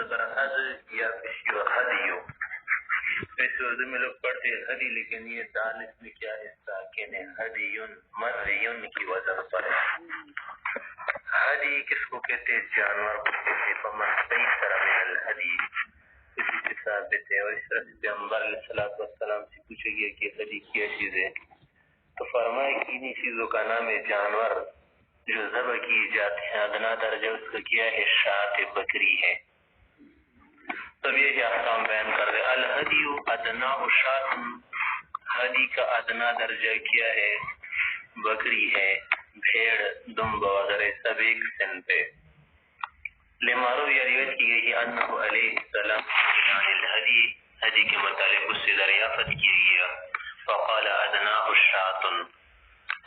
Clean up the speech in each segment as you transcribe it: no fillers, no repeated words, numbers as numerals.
برحد یا پیشی و حدیو. ویسے اردو میں لوگ پڑھتے ہیں ہدی، لیکن یہ دال اس میں کیا ہے ساکن ہے، ہدیون مریون کی وزن پر ہے. ہدی کس کو کہتے ہیں؟ جانور کو کہتے ہیں. فمن طرح من الہدی کسی سے ثابت ہے. اور اس طرح سے پیغمبر علیہ السلام سے پوچھا گیا کہ ہدی کیا چیز ہے، تو فرمایا کہ انہی چیزوں کا نام ہے جانور جو ذبح کی جاتے ہیں. ادنا درجہ اس کا کیا ہے؟ شاۃ بکری ہے. تب یہ احکام بیان کر رہے. الہدی ادنا شاۃ، ہدی کا ادنا درجہ کیا ہے؟ بکری ہے. بھیڑ، دمب وغیرہ سب ایک سن پہ. لمارو یہ روایت کی گئی انہ علیہ السلام عن الہدی، ہدی کے متعلق اس سے دریافت کیا گیا. فقال ادنا شاۃ،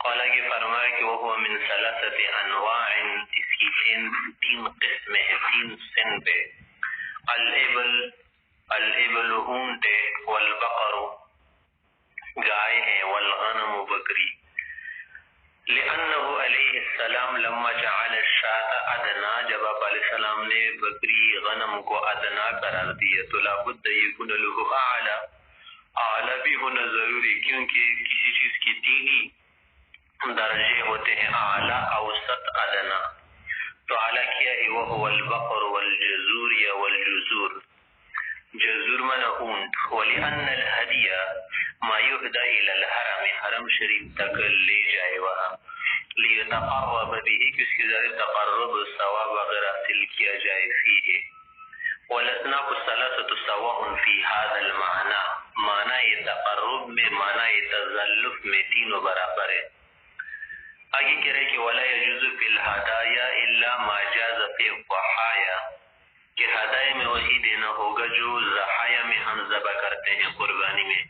قال یہ فرمایا کہ وہ من ثلاثت انواع، اس کی تین قسمیں ہیں، تین سن پہ. الابل اونٹ، والبقر گائے ہیں، والغنم بکری. لأنه علیہ السلام لما جعل الشاة ادنا، جب آپ علیہ السلام نے بکری غنم کو ادنا قرار دیا تو لابد یکون له اعلی، اعلی بھی ہونا ضروری، کیونکہ کسی چیز کی تین ہی درجے ہوتے ہیں، اعلی، اوسط، ادنا. تو اعلی کیا ہے؟ وہ البقر والجزور یا والجزور. جزور من اونٹ. ولأن الہدی ما یہدى الى الحرم، حرم شریف تک لے جائے وہاں، لیتقرب به، کس کے ذریعے تقرب ثواب وغیرہ حاصل کیا جائے. فیہ والاصناف الثلاثة سواء فی هذا المعنى، معنی تقرب میں، معنی تزلف میں تینوں برابر ہے. آگے کہہ رہے کہ ولا يجوز فی الہدایا الا ما جاز فی الضحایا، کہ ہدایہ میں وہی دینا ہوگا جو ضحایا میں ہم ذبح کرتے ہیں، قربانی میں.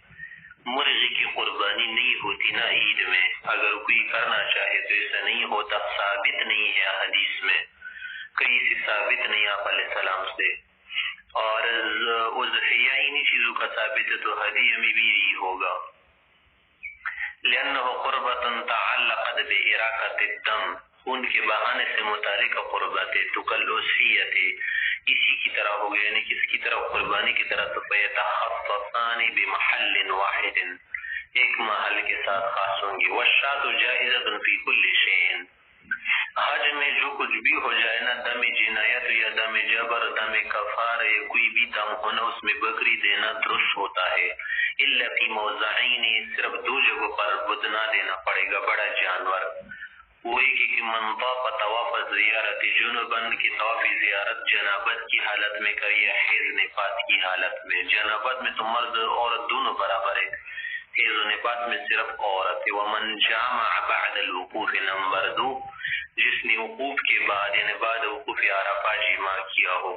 مرغی کی قربانی نہیں ہوتی نا عید میں، اگر کوئی کرنا چاہے تو ایسا نہیں ہوتا، ثابت نہیں ہے حدیث میں، کہیں سے ثابت نہیں آپ علیہ السلام سے. اور اضحیہ انہی چیزوں کا ثابت ہے، تو ہدیہ میں بھی یہی ہوگا. لأنه قربة تعلقت بإراقة الدم، خون کے بہانے سے متعلق قربت ہے. تو کالوسیت، اسی کی طرح ہو گیا، یعنی کس کی طرح؟ قربانی کی طرح. تو فیتخصصان بمحل واحد، ایک محل کے ساتھ خاص ہوں گی. والشاة جائزة في كل شيء، حج میں جو کچھ بھی ہو جائے نا، دم جنایت یا دم جبر، دم کفار یا کوئی بھی دم ہونا، اس میں بکری دینا درست ہوتا ہے. الا فی موضعین، صرف دو جگہوں پر بدنا دینا پڑے گا، بڑا جانور. وہی کہ من طاف طواف زیارت جنبن، کی طواف زیارت جنابت کی حالت میں کرے یا حیض نفاس کی حالت میں. جنابت میں تو مرد عورت دونوں برابر ہے، حیض و نفاس میں صرف عورت ہے. ومن جامع بعد الوقوف، نمبر 2، جس نے وقوف کے بعد یعنی بعد وقوف عرفہ جماع کیا ہو.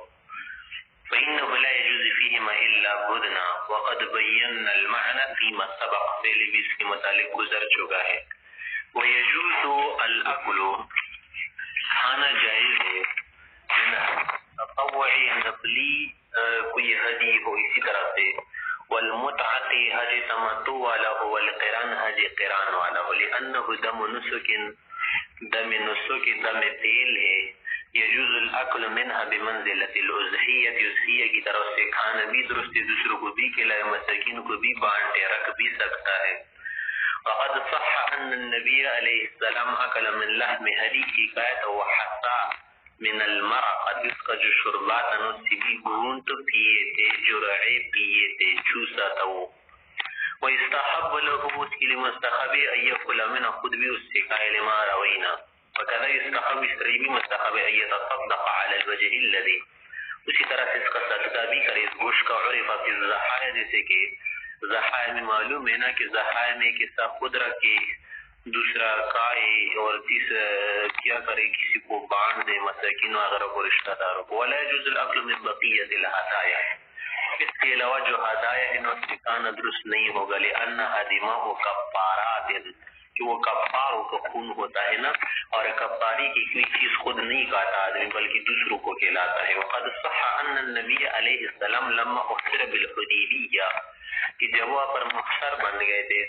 فإنه لا يجوز فيهما إلا بدنا، وقد بينا المعنى فيما سبق، پہلے بھی اس کے متعلق گزر چکا ہے. ويجوز الأكل، کھانا جائز ہے، تطوعی نفلی کوئی ہدی ہو اسی طرح سے. والمتعتی حج تمتع والا ہو، والقران حج قران والا ہو. لأنه دم نسک، دم نسک دم تیل ہے. یجوز الاکل منها بمنزلۃ الاضحیۃ، اضحیہ کی طرف سے کھانا بھی درست ہے، دوسروں کو بھی کھلائے، مساکین کو بھی بانٹے، رکھ بھی سکتا ہے. وقد صح ان النبی علیہ السلام اکل من لحم ہدی، حکایت وحسا من المرقۃ، اس کا جو شربات ان سے بھی گونت پیے تھے، جرعے پیے تھے، چوسا تھا وہ. ويستحب له، اس کے لیے مستحب ہے، ان یاکل منه، خود بھی اس سے کھائے، لما روینا. وكذا يستحب، اس طرح بھی مستحب ہے، ان يتصدق على الوجه الذي، اسی طرح سے اس کا صدقہ بھی کرے اس گوشت کا. عرف فی الضحایا، جیسے کہ ضحایا میں معلوم ہے نا کہ ضحایا میں ایک حصہ خود رکھے، دوسرا کھائے، اور تیسرا کیا کرے، کسی کو بانٹ دے، مساکین وغیرہ کو، رشتہ داروں کو. ولا يجوز الاكل من بقیۃ الہدایا، اس کے علاوہ جو ہدایہ ہے ان سے کھانا درست نہیں ہوگا. لأنها دماء کفارات، کہ وہ کفاروں کا خون ہوتا ہے نا، اور کفاری کی کوئی چیز خود نہیں کھاتا آدمی بلکہ دوسروں کو کھلاتا ہے. وقد صح ان النبی علیہ السلام لما احصر بالحدیبیہ، کہ جب وہ پر محصر بن گئے تھے،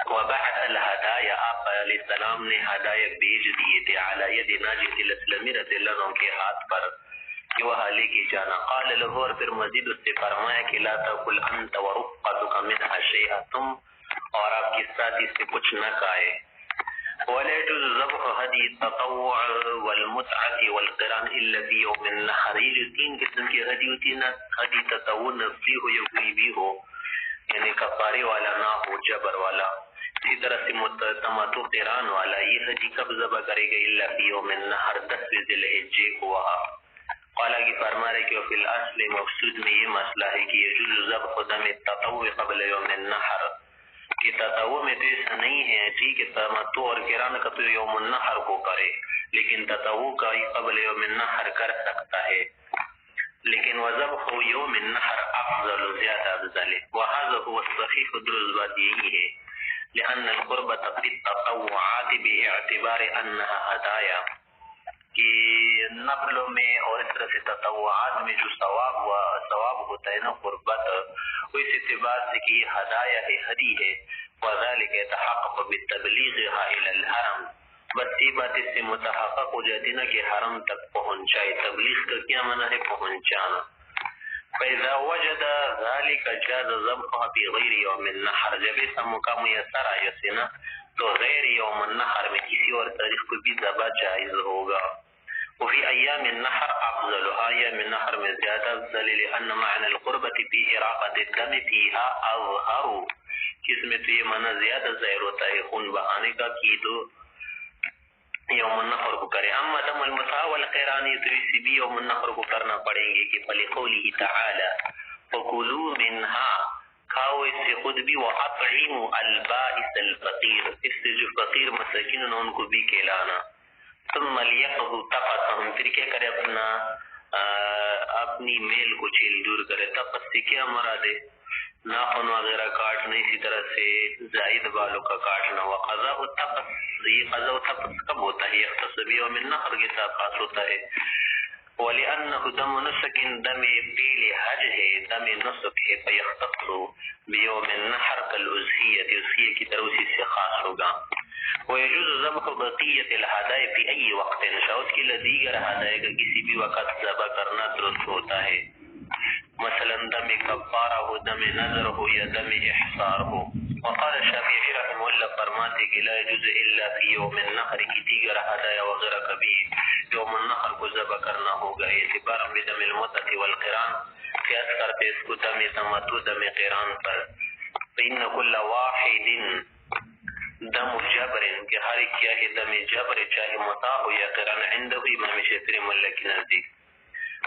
وبعث الہدایا، آپ علیہ السلام نے ہدایہ بھیج دیے تھے، علی ید ناجح الاسلمی رضی اللہ عنہ کے ہاتھ پر. کہ وہ حالے کی جانا. قال له اور پھر مزید اس سے فرمایا کہ لا تاکل انت ورفقتك منها شيئا تم اور آپ کے ساتھ اس سے کچھ نہ کھائے. ولا يجوز ذبح هدي التطوع والمتعة والقران الا في يوم النحر. یہ جو تین قسم کی ہدی ہوتی ہے نا, ہدی تطوع نفلی ہو یا کوئی بھی ہو, یعنی کفارے والا نہ ہو, جبر والا. اسی طرح سے تماتو قران والا, یہ ہدی کب ذبح کرے گا؟ الا فی یوم النحر, 10 ذی الحجہ کو. قال کی فرما رہے کہ فی الاصل مقصود میں یہ مسئلہ ہے کہ یجوز ذبح دم التطوع قبل یوم النحر, کہ تطوع میں تو ایسا نہیں ہے ٹھیک ہے, تمتع اور قران کا تو یوم النحر کو کرے, لیکن تطوع کا قبل یوم النحر کر سکتا ہے. لیکن وذبح یوم النحر افضل, زیادہ افضل ہے. وهذا هو الصحیح, درست بات یہی ہے. لأن القربة في التطوعات باعتبار انها ہدایا, کہ نفلوں میں اور اس طرح سے تطوعات میں جو ثواب ہوتا ہے نا قربت, وہ اس اعتبار سے کہ یہ ہدایا ہے, ہدی ہے. وذلك يتحقق بتبلیغها الى الحرم, بس یہ بات اس سے متحقق ہو جاتی نا کہ حرم تک پہنچائے. تبلیغ کا کیا معنی ہے؟ پہنچانا. فاذا وجد ذلك جاز ذبحها في غير يوم النحر, جب ایسا موقع میسر آئے سے نا تو غیر یوم النحر میں کسی اور تاریخ کو بھی ذبح جائز ہوگا. وفي ايام النحر افضلها, ايام النحر میں زیادہ افضل, لان معنى القربة في اراقة الدم فيها اظهر, اس میں تو یہ معنی زیادہ ظاہر ہوتا ہے خون بہانے کا, کی تو یوم النحر کو کرے. اما دم المتعة والقران تو اسی بھی یوم النحر کو کرنا پڑیں گے, کہ فلقوله تعالی فكلوا منها, کھاؤ اس سے خود بھی, واطعموا البائس الفقیر, اس سے جو فقیر مساکین ہیں ان کو بھی کھلانا. ثم لیقضوا تفثهم, پھر کیا کرے اپنی میل کو چھیل دور کرے. تفث سے کیا مراد ہے؟ ناخن وغیرہ کاٹنا, اسی طرح سے زائد بالوں کا کاٹنا. وقضاء التفث, یہ قضاء التفث کب ہوتا ہے؟ یختص بیوم النحر کے ساتھ خاص ہوتا ہے. وَلِأَنَّهُ دَمُ نُسْكٍ, دم پیل حج ہے, دم نسک ہے. فَيَخْتَصُ بِيَوْمِ النَّحْرِ كَالْأُضْحِيَّةِ, اضحیہ کی طرح اسی سے خاص ہوگا. وَيَجُوزُ ذَبْحُ بَقِيَّةِ الْهَدَايَا فِي أَيِّ وَقْتٍ, شاؤس کی دیگر ہدایہ کا کسی بھی وقت ذبح کرنا درست ہوتا ہے. مثلا دم کفارہ ہو, دم نظر ہو, یا دم احصار ہو. وقال الشافعی رحمہ اللہ فرماتے کہ لا يجوز الا فی یوم النحر, کی دیگر ہدایہ وغیرہ کبھی یوم النحر کو ذبح کرنا ہوگا. اعتبارا بدم المتعة والقران, قیاس کرتے اس کو دم تمتع دم قران پر. فإن كل واحد دم جبر, کہ ہر ایک کیا ہے دم جبر, چاہے متاع ہو یا قران. عنده امام شافعی ملا کے نزدیک.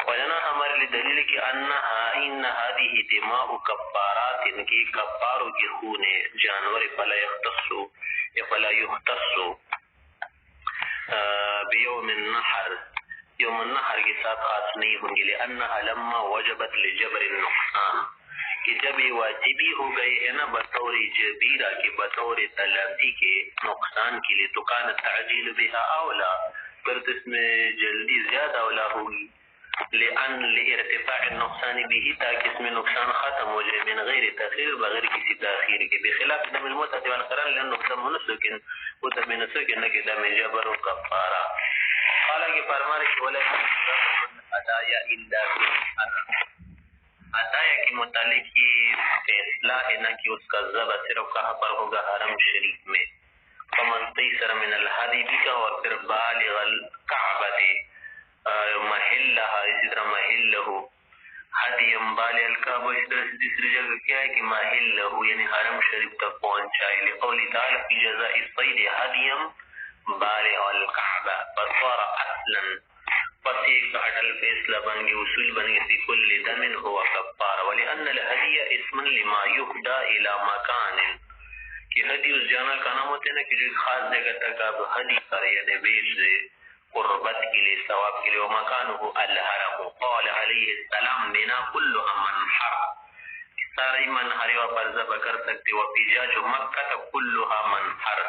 وجنا ہمارے لیے دلیل ہے کہ ان هذه دماء کفارات, ان کی کفاروں کی خون ہے جانور. فلا يختص بیوم النحر, یوم النحر کے ساتھ خاص نہیں ہوں گے. لانها لما وجبت لجبر النقصان, کہ جب یہ واجبی ہو گئے ہے نا بطور جبیرہ کے, بطور تلافی کے نقصان کے لیے, تو کان التعجیل بها اولا, پھر اس میں جلدی زیادہ اولا ہوگی. لارتفاع النقصان به, تاکہ اس میں نقصان ختم ہو جائے, من غیر تاخیر, بغیر کسی تاخیر کے. بخلاف دم المتعة والقران لانه دم نسک, وہ دم نسک نہ کہ دم جبر و کفارہ. قال کہ فرما رہے کہ ولا ہدایا الا بالحرم, ہدایا کے متعلق یہ فیصلہ ہے نا کہ اس کا ذبح صرف کہاں پر ہوگا؟ حرم شریف میں. فمن تیسر من الہدی بھی کا, اور پھر بالغ الکعبۃ محلہا, اسی طرح محلہ ہدیم بالغ الکعبہ, اس طرح سے دوسری جگہ کیا ہے کہ محلہ یعنی حرم شریف تک پہنچائے. لقول تعالی فی جزاء الصید ہدیم بالغ الکعبہ فصار اصلا, پس ایک اٹل فیصلہ بن گیا, اصول بن گیا. فی کل دم ہوا کفارہ. ولأن الہدی اسم لما یہدى الی مکان, کہ ہدی اس جانا کا نام ہوتا ہے نا کہ جو خاص جگہ تک آپ ہدی کرے یعنی بیچ دے قربت کے لیے, ثواب کے لیے. ومکانہ الحرم. قال علیہ السلام بنا کلها منحر, سارے منحر پر ذبح کر سکتے. وفجاج مکہ کلها منحر,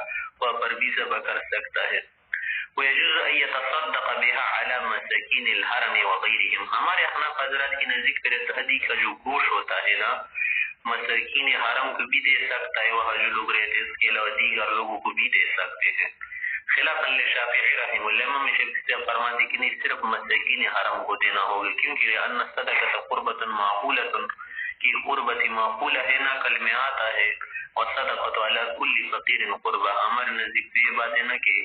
پر بھی ذبح کر سکتا ہے. ويجوز ان يتصدق بها على مساکین الحرم وغیرهم, ہمارے احناف حضرات کی نزدیک پر ہدی کا جو گوشت ہوتا ہے نا مساکین حرم کو بھی دے سکتا ہے, وہاں جو لوگ رہتے ہیں اس کے علاوہ دیگر لوگوں کو بھی دے سکتے ہیں. خلافاً لشافعی رحمہ اللہ، امام شافعی فرماتے کہ نہیں صرف مساکین حرم کو دینا ہوگا، کیونکہ لأن الصدقۃ قربۃ معقولۃ، کہ قربت معقولہ ہے، نہ کل میں آتا ہے، اور صدقۃ علی کل فقیر قربہ، ہمارے نزدیک تو یہ بات ہے نا کہ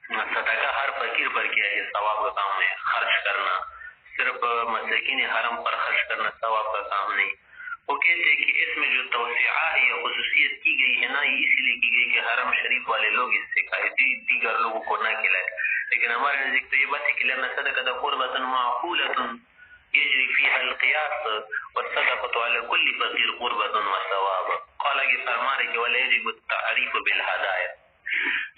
صدقہ ہر فقیر پر کیا ہے ثواب کا کام ہے، خرچ کرنا صرف مساکین حرم پر خرچ کرنا ثواب کا کام نہیں۔ وہ کہتے ہیں کہ اس میں جو توسعہ ہے یا خصوصیت کی گئی ہے نا، یہ اس لیے کی گئی کہ حرم شریف والے لوگ اس سے کھائے، دیگر لوگوں کو نہ کھلائے، لیکن ہمارے نزدیک تو یہ بات ہے کہ لأن صدقۃ قربۃ معقولۃ يجري فيها القياس والصدقة على كل فقير قربة وثواب۔ قال کہ فرما رہے کہ ولا يجب التعريف بالهدايا،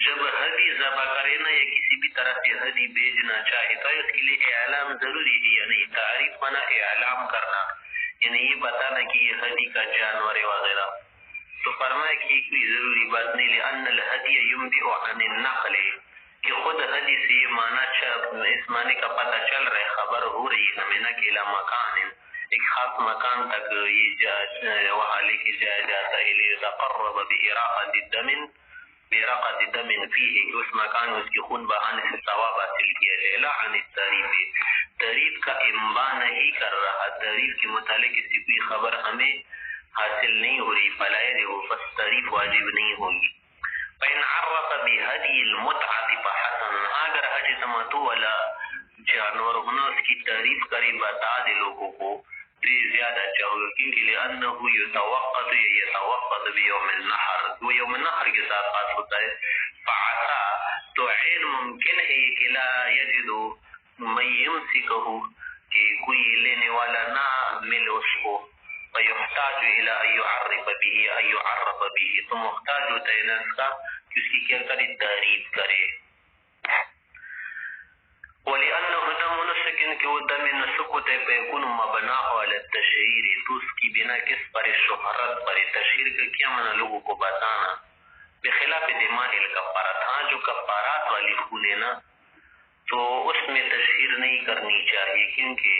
جب ہدی ذبح کرے نا یا کسی بھی طرح سے ہدی بھیجنا چاہے تو اس کے لیے اعلام ضروری ہے، یعنی تعریف منا اعلام کرنا، یعنی یہ بتانا کہ یہ ہدی کا جانور وغیرہ۔ تو فرمایا کہ یہ کوئی ضروری بات نہیں، لأن الهدي ينبئ عن النقل، کہ خود حدی سے یہ معنی اس معنی کا پتہ چل رہا ہے، خبر ہو رہی ہے ہمیں کہ الی مکان، ایک خاص مکان تک یہ وہاں لے کے جایا جاتا ہے، لیتقرب براقۃ دم فیہ، کہ اس مکان میں اس کی خون بہانے سے ثواب حاصل کیا جائے، لا عن التعریف، تعریف کا انباء نہیں کر رہا، تعریف کے متعلق اس کی کوئی خبر ہمیں حاصل نہیں ہو رہی، فلا یجب، پس تعریف واجب نہیں ہوگی۔ فإن عرف بهدي المتعة فحسن، اگر حج تمتع والا جانور ہونا اس کی تعریف کرے بتا دے لوگوں کو تو یہ زیادہ اچھا ہوگا، کیونکہ لأنه يتوقت بيوم النحر، وہ یوم النحر کے ساتھ خاص ہوتا ہے، فعسا، تو عین ممکن ہے کہ لا یجد من یمسکہ، کہ کوئی لینے والا نہ مل اس کو، فیحتاج الى ان يعرف به، تو محتاج ہوتا ہے اس کا کہ اس کی کیا کرے، تعریف کرے۔ وَلِأَنَّهُ دَمُ نُسُكٍ، کہ وہ دم نسک ہوتا ہے، فَيَكُونُ مَبْنَاهُ عَلَى التَّشْهِيرِ، تو اس کی بنا کس پر، شہرت پر، تشہیر کا کیا معنی لوگوں کو بتانا، بخلاف دماء الکفارات، ہاں جو کفارات والی خون ہے نا تو اس میں تشہیر نہیں کرنی چاہیے، کیونکہ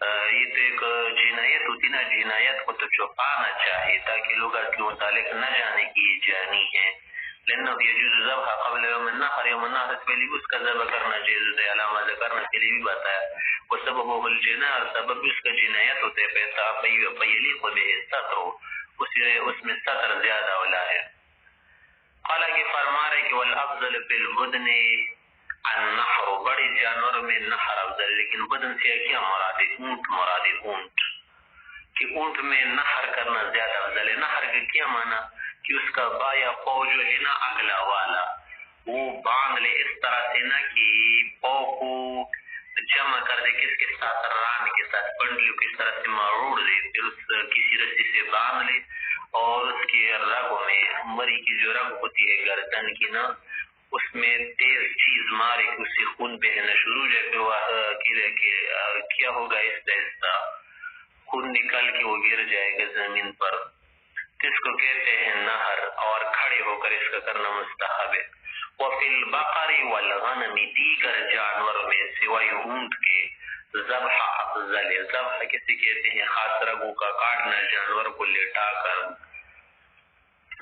یہ تو ایک جنایت ہوتی نا، جنایت کو تو چھپانا چاہیے تاکہ لوگ اس کے متعلق نہ جانے کی یہ جانی ہے، لأنه يجوز ذبح قبل يوم النحر، یوم النحر سے پہلے بھی اس کا ذبح کرنا جائز ہے، علامہ ذکرنا کے لیے بھی بتایا، وہ سببہ الجناح، سبب اس کا جنایت ہوتا ہے، فیلیق به الستر، اس میں ستر زیادہ اولا ہے۔ حالانکہ فرما رہے کہ والافضل فی البدن النحر، بڑے جانوروں میں نحر افضل، لیکن بدن سے کیا مراد ہے، اونٹ مراد ہے، اونٹ، کہ اونٹ میں نحر کرنا زیادہ افضل ہے۔ نحر کا کیا معنی کہ اس کا بایا پاؤ جو ہے نا اگلا والا، وہ باندھ لے اس طرح سے نا کہ پاؤ کو جمع کر دے، کس کے ساتھ، ران کے ساتھ، پنڈلیوں کس طرح سے مروڑ دے، پھر اس کسی رسی سے باندھ لے، اور اس کے رگوں میں، مری کی جو رگ ہوتی ہے گردن کی نا، اس میں تیز چیز مارے کہ اس سے خون بہنا شروع جائے، پھر وہ کیا ہوگا، آہستہ خون نکل کے وہ گر جائے گا زمین پر، اس کو کہتے ہیں نہر، اور کھڑے ہو کر اس کا کرنا مستحب ہے۔ وفی البقر والغنم، دیگر جانور میں سوائے اونٹ کے ذبح افضل ہے، ذبح کسی کہتے ہیں خاص رگوں کا کاٹنا، جانور کو لٹا کر،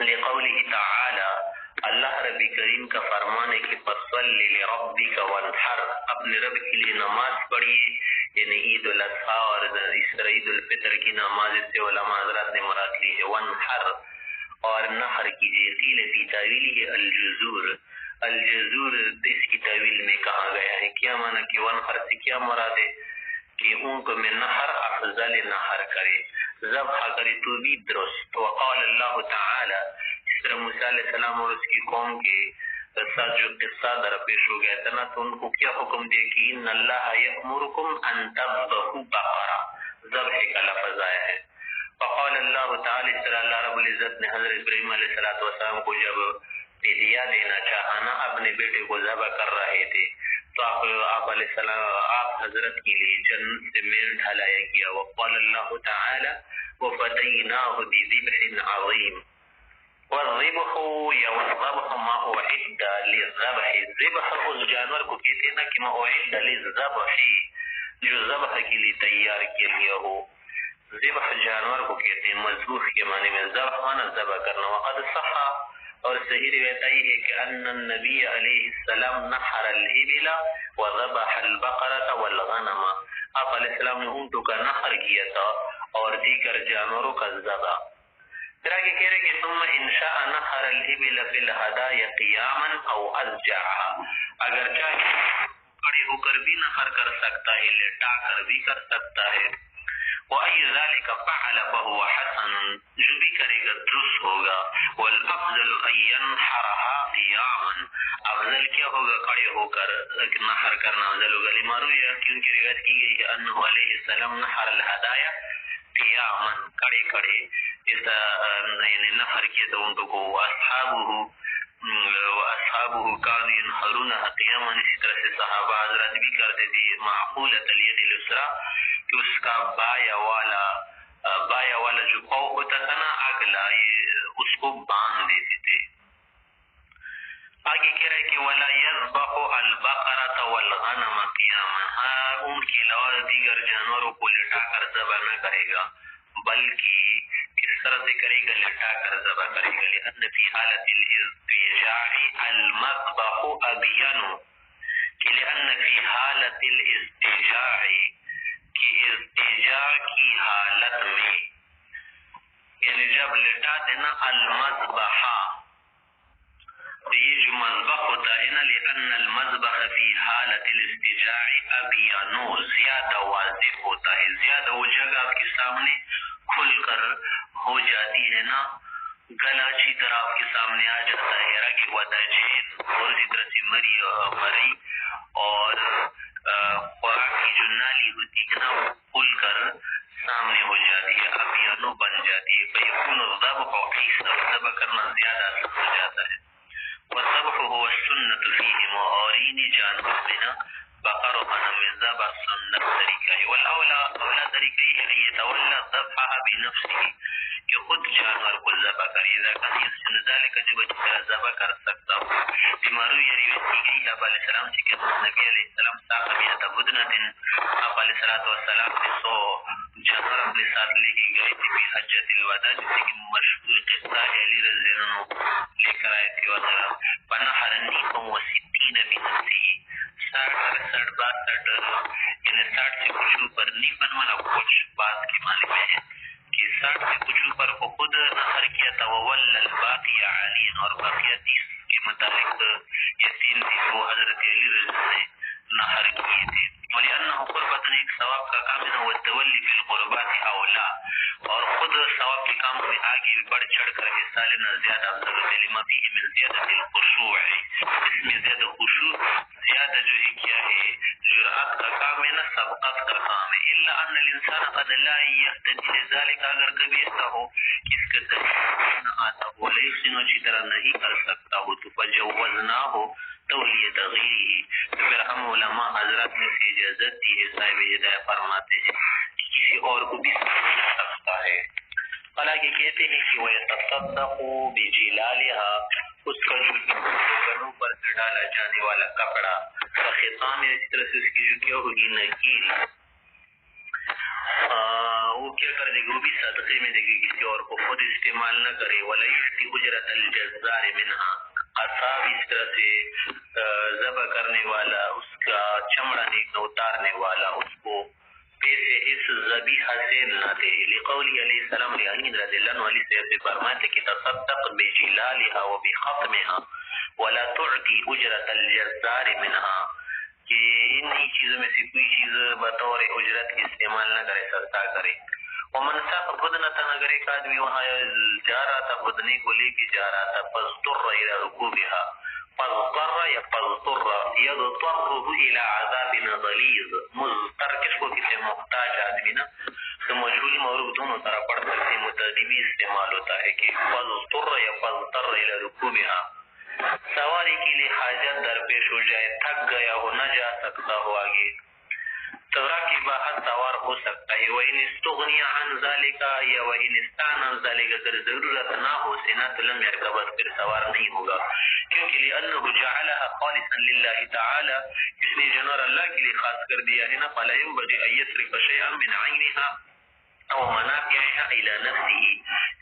لقوله تعالی، اللہ رب کریم کا فرمان ہے کہ فصل لربک وانحر، اپنے رب کے لیے نماز پڑھیے، یعنی عید الاضحیٰ اور اس طرح عید الفطر کی نماز سے علماء حضرات نے مراد لی ہے، وانحر، اور نحر کیجیے، قیل فی تاویلہ الجزور، الجزور اس کی تاویل میں کہا گیا ہے، کیا معنی کہ وانحر سے کیا مراد ہے کہ اونٹ میں نحر افضل نحر کرے، ذبح کرے تو بھی درست۔ وقال اللہ تعالی، اس طرح موسیٰ علیہ السلام اور اس کی قوم کے ساتھ جو قصہ درپیش ہو گیا تھا نا، تو ان کو کیا حکم دیا کہ ان اللہ یأمرکم ان تذبحوا بقرہ، ذبح کا لفظ آیا ہے۔ وقال اللہ تعالی، اس طرح اللہ رب العزت نے حضرت ابراہیم علیہ السلام کو جب فدیہ دینا چاہا نا، اپنے بیٹے کو ذبح کر رہے تھے، تو آپ علیہ السلام، آپ حضرت کے لیے جنت سے مینٹ ہلایا کیا۔ وقال اللہ تعالی وفدیناہ بذبح عظیم، والذبح یا والذبح ما اعد للذبح، ذبح اس جانور کو کہتے ہیں نا کہ ما اعد للذبح، جو ذبح کے لیے تیار کیا گیا ہو، ذبح جانور کو کہتے ہیں، مذبوح کے معنی میں ذبح مانا ذبح کرنا۔ وقد صح، اور صحیح روایت آئی ہے کہ ان النبی علیہ السلام نحر الابل وذبح البقرة والغنم، آپ علیہ السلام نے اونٹوں کا نحر کیا تھا اور دیگر جانوروں کا ذبح. پھر آگے کہہ رہے کہ ثم ان شاء نحر الابل فی الهدايا قیاما او ازجعها، اگر چاہے کھڑے ہو کر بھی نحر کر سکتا ہے، لٹا کر بھی کر سکتا ہے. وَأَيُّ ذَلِكَ فَعَلَ فَهُوَ حَسَنٌ، جو بھی کرے گا درست ہوگا. وَالْأَفْضَلُ أَن يَنْحَرَهَا قِيَامًا، افضل کیا ہوگا کھڑے ہو کر نحر کرنا افضل ہوگا. لما روی، کیونکہ روایت کی گئی ہے انه علیہ السلام نحر الهدايا قیاما، کھڑے کھڑے اس نحر کیا تھا ان کو. واصحابه كانوا ينحرونها قیاما، اسی طرح سے صحابہ حضرات بھی کرتے تھے. معقولۃ الید اليسرى، کہ اس کا بایا والا جو پاؤ ہوتا تھا نا اگلا، یہ اس کو باندھ دیتے تھے. آگے کہہ رہے کہ ولا يذبح البقرة والغنم قیاما، ان کے علاوہ دیگر جانوروں کو لٹا کر ذبح نہ کرے گا، بلکہ کس طرح سے کرے گا؟ لٹا کر ذبح کرے گا. لأن فی حالت الاستجاع المذبح ابین، کہ لأن فی حالت الاستجاع، کہ استجاع کی حالت میں، یعنی جب لٹا دینا المذبح، یہ جو مذبح ہوتا ہے نا، لأن المذبح فی حالت الاستجاع ابینو، زیادہ واضح ہوتا ہے، زیادہ وہ جگہ آپ کے سامنے کھل کر ہو جاتی ہے نا، گلا اچھی طرح آپ کے سامنے آ جاتا ہے. رگی وداجین، اور اسی طرح سے مری اور خوراک کی جو نالی ہوتی ہے نا، وہ کھل کر سامنے ہو جاتی ہے، ابیانو بن جاتی ہے. فیکون الذبح عیسیٰ، ذبح کرنا زیادہ آسان ہو جاتا ہے. والذبح هو السنة فیہم، اور انہی جانور میں نا بقر و غنم میں ذبح سنت طریقہ ہے. اولا طریقہ یہ ہے یتولی الذبح بنفسه، کہ خود جانور کو ذبح کرے. اذا کان یحسن ذلك، جب اچھی طرح ذبح کر سکتا ہو. بیمارو یہ روایت کی گئی ہے آپ علیہ السلام سے کہ نبی علیہ السلام ساق میت بدنۃ، آپ علیہ السلام نے 100 جانور اپنے ساتھ لے کے گئے تھے فی حجۃ الوداع، جیسے کہ مشہور قصہ ہے علی رضی اللہ عنہ لے کر آئے تھے. وغیرہ فنحر نیفا وستین بنفسه، 60 یعنی 60 سے کچھ اوپر، نیفن مانا کچھ، بات کے معنی میں ہے کہ 60 سے کچھ اوپر کو خود نحر کیا تھا. وول الباقی علی، اور باقیہ 30 کے متعلق یہ 3 وہ حضرت علی رضی نے نحر کیے تھے. ولأنه قربۃ، ایک ثواب کا کام ہے. والتولی فی القربات اولا، اور خود ثواب کے کام میں آگے بڑھ چڑھ کر حصہ لینا زیادہ افضل ہے. لما فیہ من زیادۃ الخشوع، اس میں زیادہ خشوع، زیادہ جو ہے کیا ہے، جرأت کا کام ہے نا، سبقت کا کام ہے. الا ان الانسان قد لا یهتدی لذلك، اگر کبھی ایسا ہو کہ اس کا طریقہ نہ آتا ہو، لیکن اچھی طرح نہیں کر سکتا ہو، تو فجوزناہ تولیت غیرہ، تو پھر ہم علماء حضرات نے سے اجازت دی ہے، صاحب ہدایت فرماتے ہیں کہ کسی اور کو بھی سمجھ سکتا ہے. حالانکہ کہتے ہیں کہ وَيَتَصَدَّقُ بِجِلَالِهَا، اس کا جو گنوں پر سے ڈالا جانے والا کپڑا، خطام ہے، اس طرح سے اس کی جو کیا ہوگی نکیل، وہ کیا کر دے گا، وہ بھی صدقے میں دے گی، کسی اور کو خود استعمال نہ کرے. وَلَا يُعْطِي أُجْرَةَ الْجَزَّارِ مِنْهَا، قصاب اس طرح سے ذبح کرنے والا، اس کا چمڑا اتارنے والا، اس کو پیسے اس ذبیحہ سے نہ دے. لقولی علیہ السلام علی رضی اللہ عنہ علیہ سے فرماتے کہ تصدق بجلالها وبخطمها ولا تعطي اجرة الجزار منها، کہ انہی چیزوں میں سے کوئی چیز بطور اجرت کی استعمال نہ کرے، سستا کرے. ومن ساق بدنة، اگر ایک آدمی وہاں جا رہا تھا، بدنے کو لے کے جا رہا تھا، فاضطر الى ركوبها، فاضطر یا فاضطر یضطره الى عذاب غلیظ، مضطر کس کو کسی محتاج آدمی نا، تو مجهول معروف دونوں طرح پڑھ سکتے، متعدی استعمال ہوتا ہے کہ فاضطر یا فاضطر الى ركوبها، سواری کے لیے حاجت درپیش ہو جائے، تھک گیا ہو، نہ جا سکتا ہو آگے، تو راکب حد سوار ہو سکتا ہے. وَإِنِ اسْتُغْنِيَ عَنْ ذَلِكَ، یا وَإِنِ اسْتَعْنَ عَنْ ذَلِكَ، اگر ضرورت نہ ہو سنا تو لم يركب، پھر سوار نہیں ہوگا. کیونکہ لأنه جعلها خالصا لله تعالی، اس نے جانور اللہ کے لیے خاص کر دیا ہے نا. فلا ينبغي أن يصرف شيئا من عينها او منافعها الى نفسه،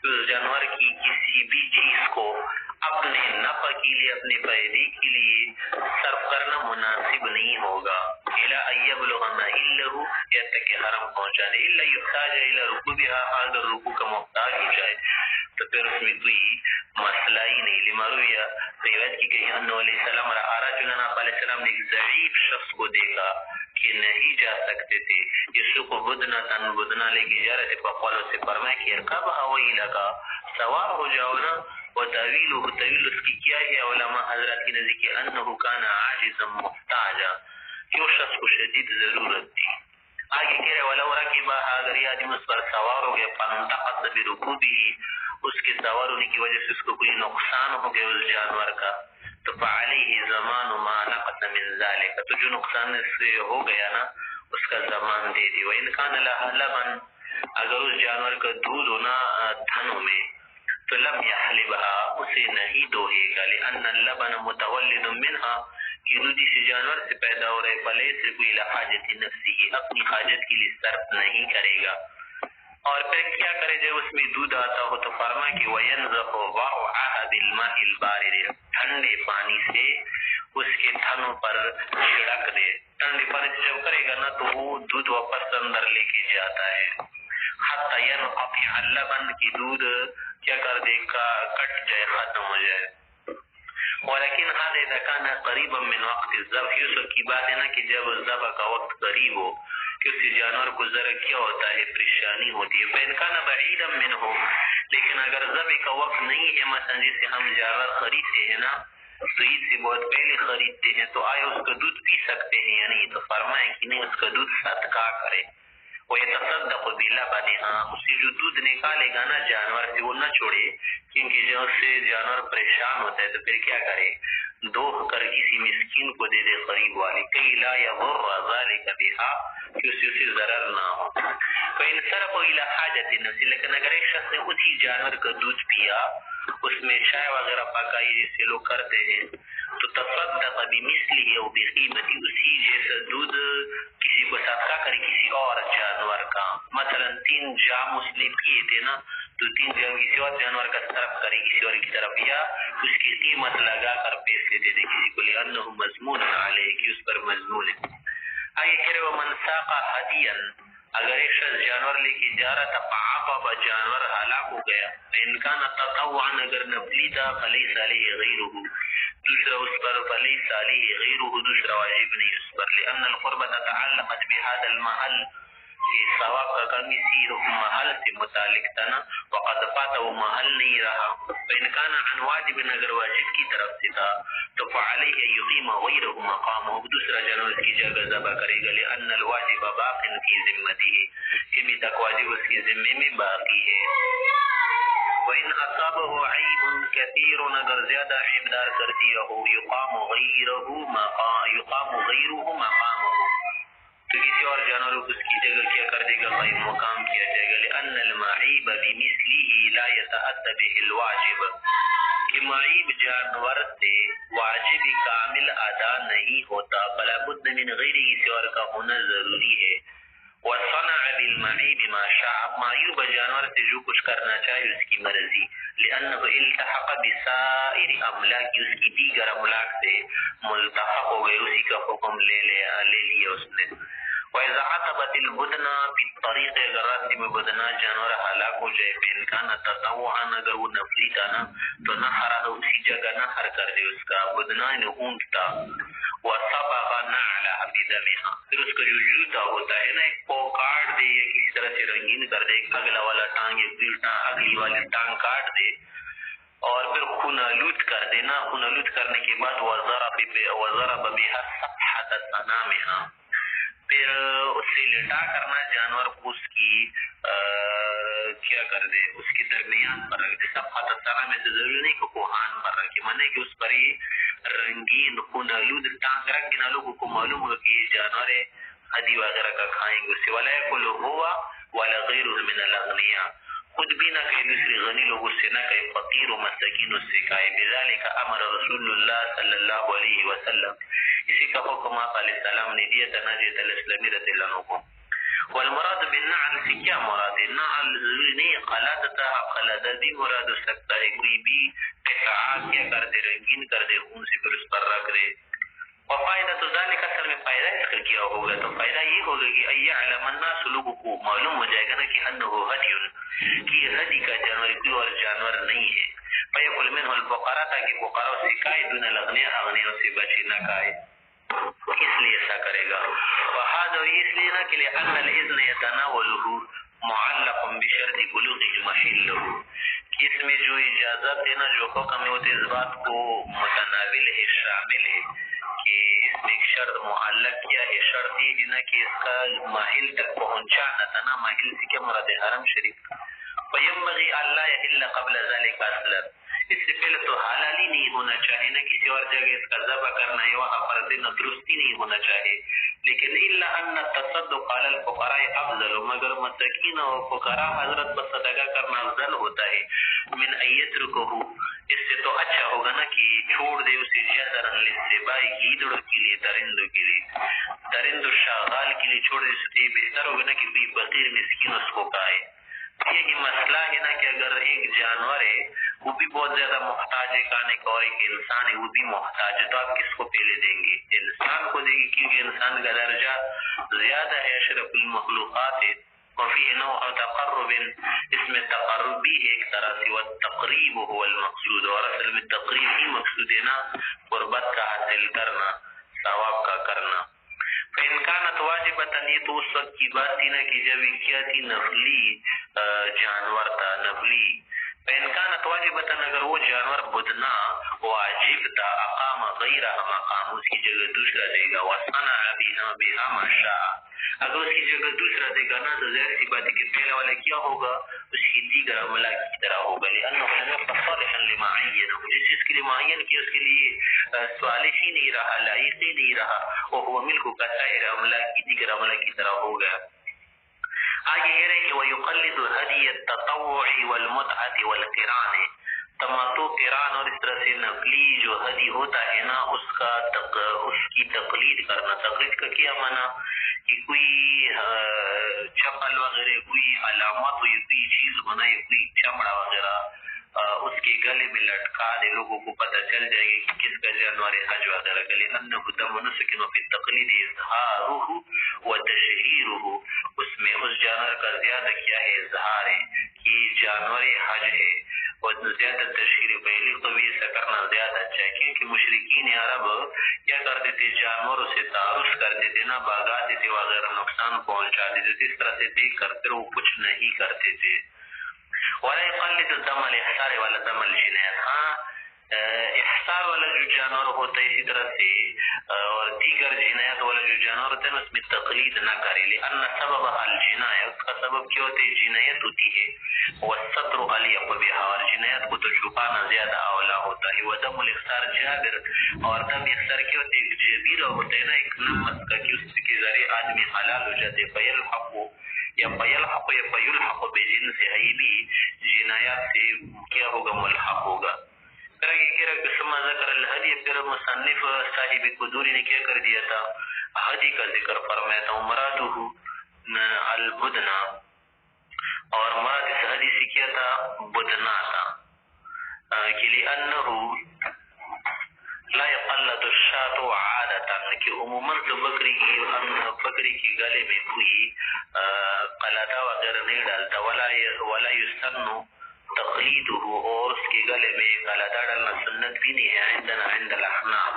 اس جانور کی کسی بھی چیز کو اپنے نفع کے لیے اپنے فائدے کے لیے صرف کرنا مناسب نہیں ہوگا. الا ان یبلغ محلہ یا تک کہ حرم پہنچانے الا یحتاج الى رکوبها اگر رکوع کا محتاج ہو جائے تو پھر اس میں کوئی مسئلہ ہی نہیں. لما روی روایت کی گئی انہ علیہ السلام رأى رجلا آپ علیہ السلام نے ایک ضعیف شخص کو دیکھا کہ نہیں جا سکتے تھے. یسوق بدنا لے کے جا رہے تھے. فقال سے فرمایا کہ ارکبها ویلک سوار ہو جاؤ نا. وتویل اس کی کیا ہے علماء حضرات کی نزدیک کہ انه كان عاجزا محتاجا کہ اس شخص کو شدید ضرورت تھی. آگے کہہ رہے ولو رکبها اگر یہ آدمی اس پر سوار ہو گیا فانتقص برکوبه اس کے سوار ہونے کی وجہ سے اس کو کوئی نقصان ہو گیا اس جانور کا تو فعليه ضمان ما نقص من ذلك تو جو نقصان اس سے ہو گیا نا اس کا ضمان دے دی. وان كان لها لبن اگر اس جانور کا دودھ ہونا تھنوں میں تو لم يحلبها اسے نہیں دوہے گا لأن اللبن متولد منها کہ دودھ سے جانور سے پیدا ہو رہے فلیس کوئی لحاجت نفسی اپنی حاجت کے لیے صرف نہیں کرے گا. اور پھر کیا کرے جب اس میں دودھ آتا ہو تو فرما کہ وینزف وعها بالماء البارد ٹھنڈے پانی سے اس کے تھنوں پر چھڑک دے. ٹھنڈے پانی سے جب کرے گا نا تو وہ دودھ واپس اندر لے کے جاتا ہے. حتی ينقطع اللبن کی دودھ کیا کر دے کا کٹ جائے ختم ہو جائے. ولیکن هذا اذا كان قریبا من وقت الذبح یوسف کی بات ہے نا کہ جب ذبح کا وقت قریب ہو کہ اس جانور کو ذرا کیا ہوتا ہے پریشانی ہوتی ہے. فإن كان بعيدا منه لیکن اگر ذبح کا وقت نہیں ہے مثلا جیسے ہم جانور خریدتے ہیں نا تو عید سے بہت پہلے خریدتے ہیں تو آیا اس کا دودھ پی سکتے ہیں یا نہیں تو فرمائے کہ نہیں اس کا دودھ صدقہ کرے. ويتصدق بلبنها اس سے جو دودھ نکالے گا نا جانور سے وہ نہ چھوڑے کیونکہ جب سے جانور پریشان ہوتا ہے تو پھر کیا کرے دوہ کر کسی مسکین کو دے دے قریب والے کئی لا یضر ذلك بها کہ اسے ضرر نہ ہو. فإن صرفوا الى حاجت النفس لیکن اگر ایک شخص نے اسی جانور کا دودھ پیا اس میں چائے وغیرہ پکائی جیسے لوگ کرتے ہیں تو تصدق بمثله او بقیمته اسی جیسا دودھ کسی کو صدقہ کرے کسی اور جانور کا. مثلا 3 جام اس نے پیے تھے نا تو 3 جام کسی اور جانور کا صرف کرے کسی اور کی طرف یا اس کی قیمت لگا کر پیسے دے دے کسی کو لأنه مضمون علیہ کہ اس پر مضمون ہے. آگے کہہ رہے ومن ساق ہدیا اگر ایک شخص جانور لے کے جا رہا تھا فعاقب جانور ہلاک ہو گیا فإن كان تطوعا اگر نفلی تھا فلیس علیہ غیرہ دوسرا اس پر فلیس علیہ غیرہ دوسرا واجب نہیں اس پر لأن القربة تعلقت بهذا المحل ثواب کا کمی سی محل سے متعلق تھا نا وقد فات وہ محل نہیں رہا. فإن كان عن واجب اگر واجب کی طرف سے تھا تو فعلیہ یقیم غیرہ مقامہ دوسرا جانور کی جگہ ذبح کرے گا لأن الواجب باق فی ذمته کہ بھی تک واجب اس کی ذمے میں باقی ہے. وإن أصابه عيب كثير اگر زیادہ عیبدار کر دیا ہو يقام غیره مقامه تو کسی اور جانور کو اس کی جگہ کیا کر دے گا قائم مقام کیا جائے گا لأن المعیب بمثله لا يتأتى به الواجب کہ معیب جانور سے واجب کامل ادا نہیں ہوتا بلا بد من غیره کسی اور کا ہونا ضروری ہے. وصنع بالمعیب ما شاء معیوب جانور سے جو کچھ کرنا چاہے اس کی مرضی لأنه التحق بسائر املاک اس کی دیگر املاک سے ملتحق ہو گئے اسی کا حکم لے لیا اس نے. وإذا عتبت البدنہ بالطریق اگر راستے میں بدنہ جانور ہلاک ہو جائے فإن كان تطوعا اگر وہ نفلی تھا نا تو نحرہ اسی جگہ نحر کر دے اس کا بدنہ نے اونٹ تھا وصبغ نعلها بدمها پھر اس کا جو جوتا ہوتا ہے نا ایک پو کاٹ دے یا کسی طرح سے رنگین کر دے اگلا والا ٹانگ اگلی والی ٹانگ کاٹ دے اور پھر خون آلود کر دینا. خون آلود کرنے کے بعد وضرب بها صفحة صنامها پھر اس سے لٹا کرنا جانور کو اس کی کیا کر دے اس کے درمیان پر رکھ دے. صفحة صنامه سے ضروری نہیں کہ کوہان پر رکھے مانے کہ اس پر یہ رنگین خون آلود ٹانگ رکھ کے نہ لوگوں کو معلوم ہوگا کہ یہ جانور ہدی وغیرہ کا کھائیں گے اسے ولا يأكل هو ولا غيره من الاغنياء خود بھی نہ کہیں دوسرے غنی لوگوں سے نہ کہیں فقیر و مساکین سے کھائے. بذلك امر رسول اللہ صلی اللہ علیہ وسلم اسی کا حکم آپ علیہ السلام نے دیا تھا نجیت الاسلامی رضی اللہ عنہ کو. والمراد بالنعل سے کیا مراد ہے؟ نعل ضروری نہیں قلادتا قلادہ بھی مراد ہو سکتا ہے، کوئی بھی قطعہ کیا کر دے رنگین کر دے خون سے پھر اس پر رکھ دے. وفائدہ تو ذالک اصل میں فائدہ اس کا کیا ہوگا؟ تو فائدہ یہ ہوگا کہ ایعلم الناس لوگوں کو معلوم ہو جائے گا نا کہ انہ ہدی کہ یہ ہدی کا جانور کوئی اور جانور نہیں ہے. فیکل منہ الفقراء تاکہ فقراء سے کھائے دون الاغنیاء اغنیاء سے بچے نہ کھائے، اس لیے ایسا کرے گا. وهذا اس لیے نہ کہ لأن الاذن يتناوله معلق بشرط بلوغه محله، کہ اس میں جو اجازت ہے نا جو حکم ہے وہ اس بات کو متناول ہے شامل ہے کہ اس میں ایک شرط معلق کیا ہے، شرط یہ ہے نا کہ اس کا محل تک پہنچانا تھا نا. محل سے کیا مراد ہے؟ حرم شریف. فینبغی اللہ یحل قبل ذلك اصلا، اس سے پہلے تو حلال ہی نہیں ہونا چاہیے نا کسی اور جگہ اس کا ذبح کرنا ہے، وہاں پر دینا درستی نہیں ہونا چاہیے. لیکن الا ان التصدق علی الفقراء افضل، مگر مساکین اور فقراء حضرت پر صدقہ کرنا افضل ہوتا ہے. من ان یترکہ، اس سے تو اچھا ہوگا نا کہ چھوڑ دے اسے شہرا للسباء گیدڑوں کے لیے، درندوں کے لیے، درند و شاغال کے لیے چھوڑ دے، اس سے بہتر ہوگا نا کہ کوئی فقیر مسکین اس کو کھائے. یہی مسئلہ ہے نا کہ اگر ایک جانور ہے وہ بھی بہت زیادہ محتاج ہے کھانے کا، اور ایک انسان ہے وہ بھی محتاج ہے، تو آپ کس کو پہلے دیں گے؟ انسان کو دیں گے، کیونکہ انسان کا درجہ زیادہ ہے، اشرف المخلوقات ہے. وفيه نوع تقرب، اس میں تقرب بھی ہے ایک طرح سے، والتقریب هو المقصود، اور اصل میں تقریب ہی مقصود ہے نا، قربت کا حاصل کرنا، ثواب کا کرنا. فإن كانت واجبة، یہ تو اس وقت کی بات تھی نا کہ جب یہ کیا تھی نفلی جانور تھا، نفلی. فإن كانت واجبة، اگر وہ جانور بدنا واجب تھا، اقام غیرها مقام، اس کی جگہ دوسرا دے گا، وصنع بها ما شاء، اگر اس کی جگہ دوسرا دے گا نا تو ظاہر سی بات ہے کہ پہلے والا کیا ہوگا؟ اس کی دیگر عملہ کی طرح ہوگا. لأنه لم يكن صالحا لما عینه، جس چیز کے لیے معین کیا اس کے لیے صالح ہی نہیں رہا، لائق ہی نہیں رہا، وهو ملک کا سائر عملہ کی دیگر عملہ کی طرح ہوگا. آگے یہ رہے کہ وَيُقَلِّدُ هَدِيَ التَّطَوُّعِ وَالْمُتْعَةِ وَالْقِرَانِ، تماتو، قران اور اس طرح سے نقلی جو ہدی ہوتا ہے نا اس کی تقلید کرنا. تقلید کا کیا معنی کہ کوئی چپل وغیرہ، کوئی علامات ہوئی، کوئی چیز ہونا ہے، کوئی چمڑا وغیرہ اس کے گلے میں لٹکا دے، لوگوں کو پتہ چل جائے گی کہ کس کا جانور ہے، حج وغیرہ کے لیے. انه دم نسک فی التقلید اظہارہ وتشہیرہ، اس میں اس جانور کا زیادہ کیا ہے؟ اظہار ہے کہ جانور حج ہے، اور زیادہ تشہیر پہلی تو بھی ایسا کرنا زیادہ اچھا ہے، کیونکہ مشرکین عرب کیا کرتے تھے؟ جانوروں سے تعارف کرتے تھے نا، بھگاتے تھے وغیرہ، نقصان پہنچا دیتے تھے، اس طرح سے دیکھ کر پھر وہ کچھ نہیں کرتے تھے. ولا يقلد الدم الاحصار ولا دم الجنایت، ہاں احصار والا جو جانور ہوتا ہے اسی طرح سے اور دیگر جنایت والا جو جانور ہوتا ہے اس میں تقلید نہ کرے. لأن سبب الجنایت، اس کا سبب کیا ہوتا ہے؟ جنایت ہوتی ہے. والستر الیق بها، اور جنایت کو تو چھپانا زیادہ اولا ہوتا ہے. ودم الاحصار جابر، اور دم احصار کیا ہوتا ہے؟ جبیرہ ہوتا ہے نا، ایک نمت کا، کہ اس کے ذریعے آدمی حلال ہو جاتے. فیلحق یا فیلحق یا فیلحق بجنس، ہے بھی جنایات سے کیا ہوگا؟ ملحق ہوگا. ثم ذکر الہدی، پھر مصنف صاحب قدوری نے کیا کر دیا تھا؟ ہدی کا ذکر فرمایا تھا. مرادہ البدنا، اور مراد اس ہدی سے کیا تھا؟ بدنا تھا. کہ لأنه لا يقلد الشاة عادة، کہ عموماً تو بکری کی گلے میں کوئی قلادہ وغیرہ نہیں ڈالتا. ولا يسن تقلیدہ، اور اس کے گلے میں قلادہ ڈالنا سنت بھی نہیں ہے عندنا عند الاحناف.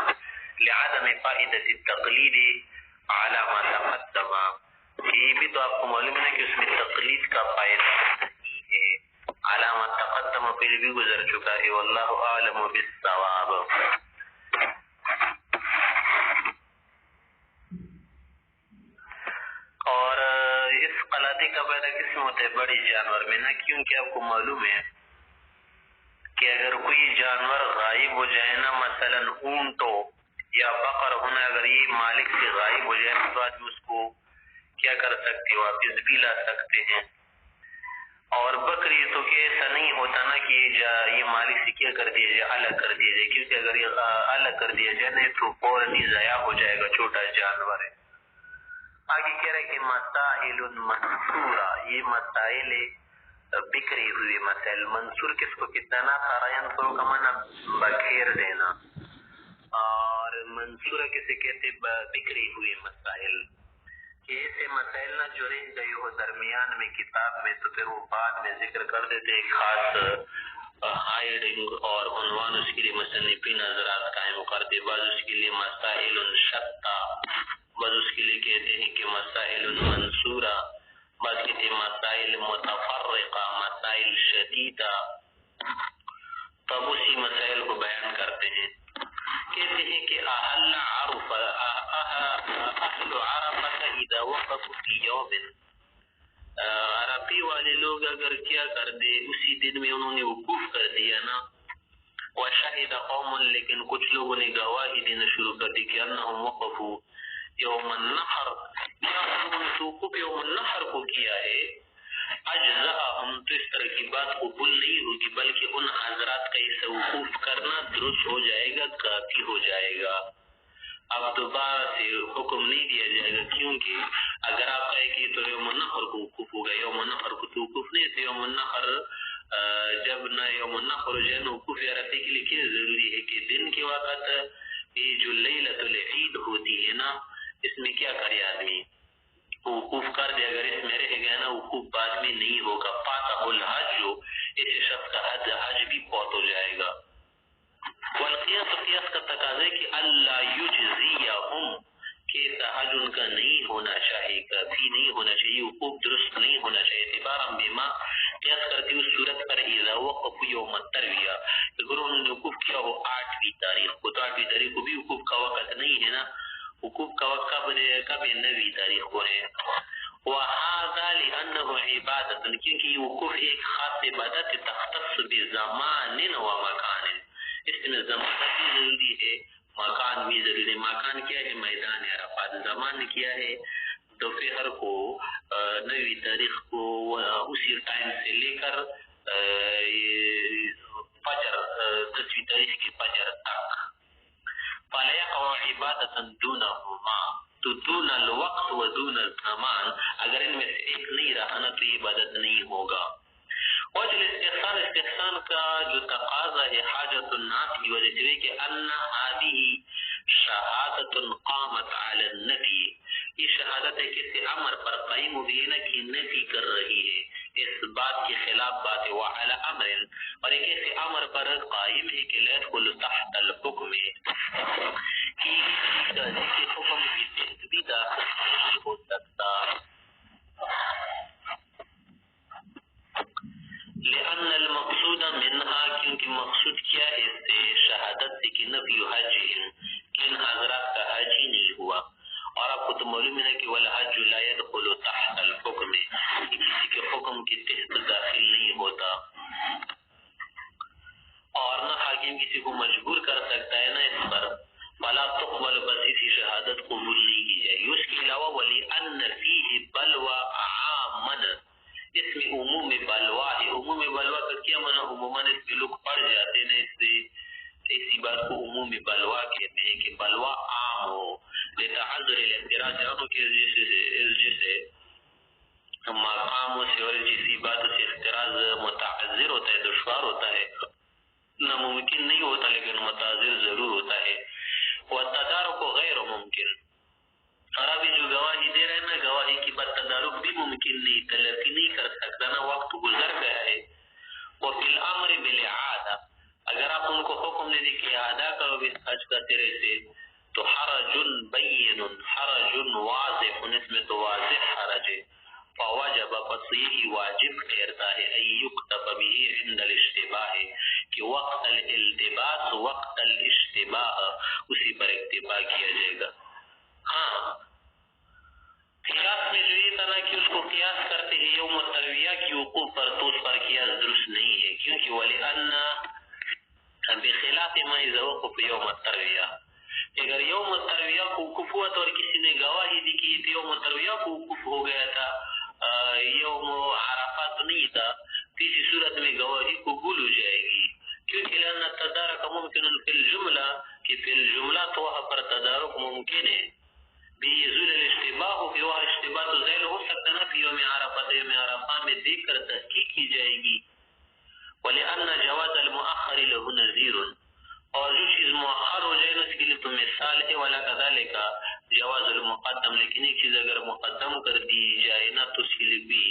لعدم فائدة التقلید على ما تقدم، یہ بھی تو آپ کو معلوم ہے کہ اس میں تقلید کا فائدہ نہیں ہے. على ما تقدم پہلے بھی گزر چکا ہے. واللہ اعلم بالصواب. اور اس قلادے کا پیدا کس میں ہوتا ہے؟ بڑی جانور میں نا، کیونکہ آپ کو معلوم ہے کہ اگر کوئی جانور غائب ہو جائے نا، مثلا اونٹ ہو یا بقر ہونا، اگر یہ مالک سے غائب ہو جائے تو آدمی اس کو کیا کر سکتے؟ واپس بھی لا سکتے ہیں. اور بکری تو کہ ایسا نہیں ہوتا نا کہ یہ مالک سے کیا کر دیا جائے؟ الگ کر دیا جائے، کیونکہ اگر یہ الگ کر دیا جائے نا تو فوراً ہی ضائع ہو جائے گا، چھوٹا جانور ہے. آگے کہہ رہے کہ مسائل منصورہ، یہ مسائل بکھری ہوئے مسائل. منصور کس کو کہتا ہے نا؟ قرائن کا معنی بکھیر دینا، اور منصورہ کسے کہتے؟ بکھری ہوئے مسائل. کہ ایسے مسائل نہ جو رہ گئی ہو درمیان میں کتاب میں تو پھر وہ بعد میں ذکر کر دیتے، خاص ہائیڈنگ اور عنوان اس کے لیے مصنفین حضرات قائم کرتے. بعض اس کے لیے مسائل شتہ، بعض اس کے لیے کہتے ہیں کہ مسائل منصورہ، بعض کہتے ہیں مسائل متفرقہ، مسائل شدیدہ. تب اسی مسائل کو بیان کرتے ہیں. کہتے ہیں کہ اہل عرف اہل عرفہ اذا وقفوا فی یوم، عرفی والے لوگ اگر کیا کر دے اسی دن میں انہوں نے وقوف کر دیا نا، وشہد قوم، لیکن کچھ لوگوں نے گواہی دینا شروع کر دی کہ انہم وقفوا یوم النحر، یا انہوں نے وقوف یوم النحر کو کیا ہے، اجزاءہم، تو اس طرح کی بات قبول نہیں ہوگی، بلکہ ان حضرات کا اسے وقوف کرنا درست ہو جائے گا، کافی ہو جائے گا. اب دوبارہ سے حکم نہیں دیا جائے گا، کیونکہ اگر آپ کہیں کہ تو یوم النحر کو وقوف ہوگا، یوم النحر کو تو وقوف نہیں ہے. یوم النحر جب نہ یوم النحر جو ہے نا وقوف عرفے کے لیے کیا ضروری ہے کہ دن کے وقت یہ جو لیلۃ العید ہوتی ہے نا، اس میں کیا کرے آدمی؟ وقوف کر دے. اگر اس میں رہ گیا نا وقوف بعد میں نہیں ہوگا. فاتح الحج، جو اس شخص کا حج بھی فوت ہو جائے گا. والقیاس، قیاس کا تقاضا ہے کہ اللہ یجزیہم، کہ حج ان کا نہیں ہونا چاہیے، کافی نہیں ہونا چاہیے، وقوف درست نہیں ہونا چاہیے. اعتبارا بما، قیاس کرتی اس صورت پر اذا وقفوا یوم الترویہ، اگر انہوں نے وقوف کیا ہو 8ویں تاریخ کو، تو 8ویں تاریخ کو بھی وقوف کا وقت نہیں ہے نا، وقوف کا وقت کب ہے؟ 9ویں تاریخ کو ہے. وهذا لأنه عبادت، کیونکہ یہ وقوف ایک خاص عبادت تختص بزمان و مکان، اس میں زمان بھی ضروری ہے، مکان بھی ضروری ہے. مکان کیا ہے؟ میدان عرفات. زمان کیا ہے؟ دوپہر کو 9ویں تاریخ کو اسی ٹائم سے لے کر فجر 10ویں تاریخ کی فجر تک. فلا يقع عبادة دونهما، تو دون الوقت و دون الزمان، اگر ان میں سے ایک نہیں رہا نا تو یہ عبادت نہیں ہوگا. وجہ استحسان، استحسان کا جو تقاضا ہے حاجت الناس کی وجہ سے کہ ان هذه شہادت قامت علی النفی، یہ شہادت ہے کسی امر پر قائم مبینہ کی نفی کر رہی ہے، اس بات کے خلاف بات ہے. وعلی امر، اور ایک ایسے امر پر قائم ہے کہ لا يدخل تحت الحکم، کہ حکم کی تحت بھی داخل نہیں ہو سکتا. لأن المقصود منها، کیونکہ مقصود کیا ہے اس سے شہادت سے کہ نفی حجہم، کہ ان حضرات کا حج ہی نہیں ہوا. اور آپ کو تو معلوم ہے کہ والحج لا يدخل تحت الحکم، کسی کے حکم کی تحت داخل نہیں ہوتا. اور نہ حاکم کسی کو مجبور کر سکتا ہے نا اس پر. فلا تقبل، بس اسی شہادت قبول نہیں کی جائے گی. اس کے علاوہ وَلِأَنَّ فِيهِ بَلْوَى عَامًا، اس میں عموم بلوا ہے. عموم بلوا کا کیا معنی؟ عموماً اس میں لوگ پڑ جاتے ہیں، اس سے اسی بات کو عموم بلوا کہتے ہیں کہ بلوا عام ہو. لتعذر الاعتراض، جانو کہ جیسے مقاموں سے اور جسی باتوں سے اعتراض متعذر ہوتا ہے، دشوار ہوتا ہے، ناممکن نہیں ہوتا لیکن متعذر ضرور ہوتا ہے. والتدارک غیر ممکن، اور ابھی جو گواہی دے رہے ہیں نا، گواہی کی بات تدارک بھی ممکن نہیں، تلقی نہیں کر سکتا نا، وقت گزر گیا ہے. وفی الامر بالاعادہ، اگر آپ ان کو حکم دے دیں کہ ادا کرو اس حج کا سرے سے، تو حرج بین، حرج واضح، اس میں تو واضح حرج ہے. فوجب، پس یہی واجب ٹھہرتا ہے ان یکتب به عند الاشتباہ، کہ وقت الالتباس، وقت الاشتباہ، اسی پر اکتبا کیا جائے گا. ہاں، قیاس میں جو یہ تھا نا کہ اس کو قیاس کرتے ہیں یوم الترویہ کی وقوف پر، تو اس پر قیاس درست نہیں ہے، کیونکہ وَلِأَنَّ بخلاف ما اذا وقف یوم الترویہ، اگر یوم الترویہ کو وقوف ہوا تو اور کسی نے گواہی دی کہ یہ یوم الترویہ کو وقوف ہو گیا تھا، یوم عرفات نہیں تھا، کسی صورت میں گواہی قبول ہو جائے گی. کیونکہ لأن تدارک ممکن فی الجملہ، کہ فی الجملہ تو وہاں پر تدارک ممکن ہے. بیزول الاشتباہ کہ وہ اشتباہ تو ذیل ہو سکتا نا فی یوم عرفہ، یوم عرفہ میں دیکھ کر تحقیق کی جائے گی. وَلِأَنَّ جَوَازَ الْمُؤَخَّرِ لَهُ نَظِيرٌ، اور جو چیز مؤخر ہو جائے نا اس کے لیے تو مثال ہے. وَلَا كَذَلِكَ جواز المقدم، لیکن ایک چیز اگر مقدم کر دی جائے نا تو اس کے لیے بھی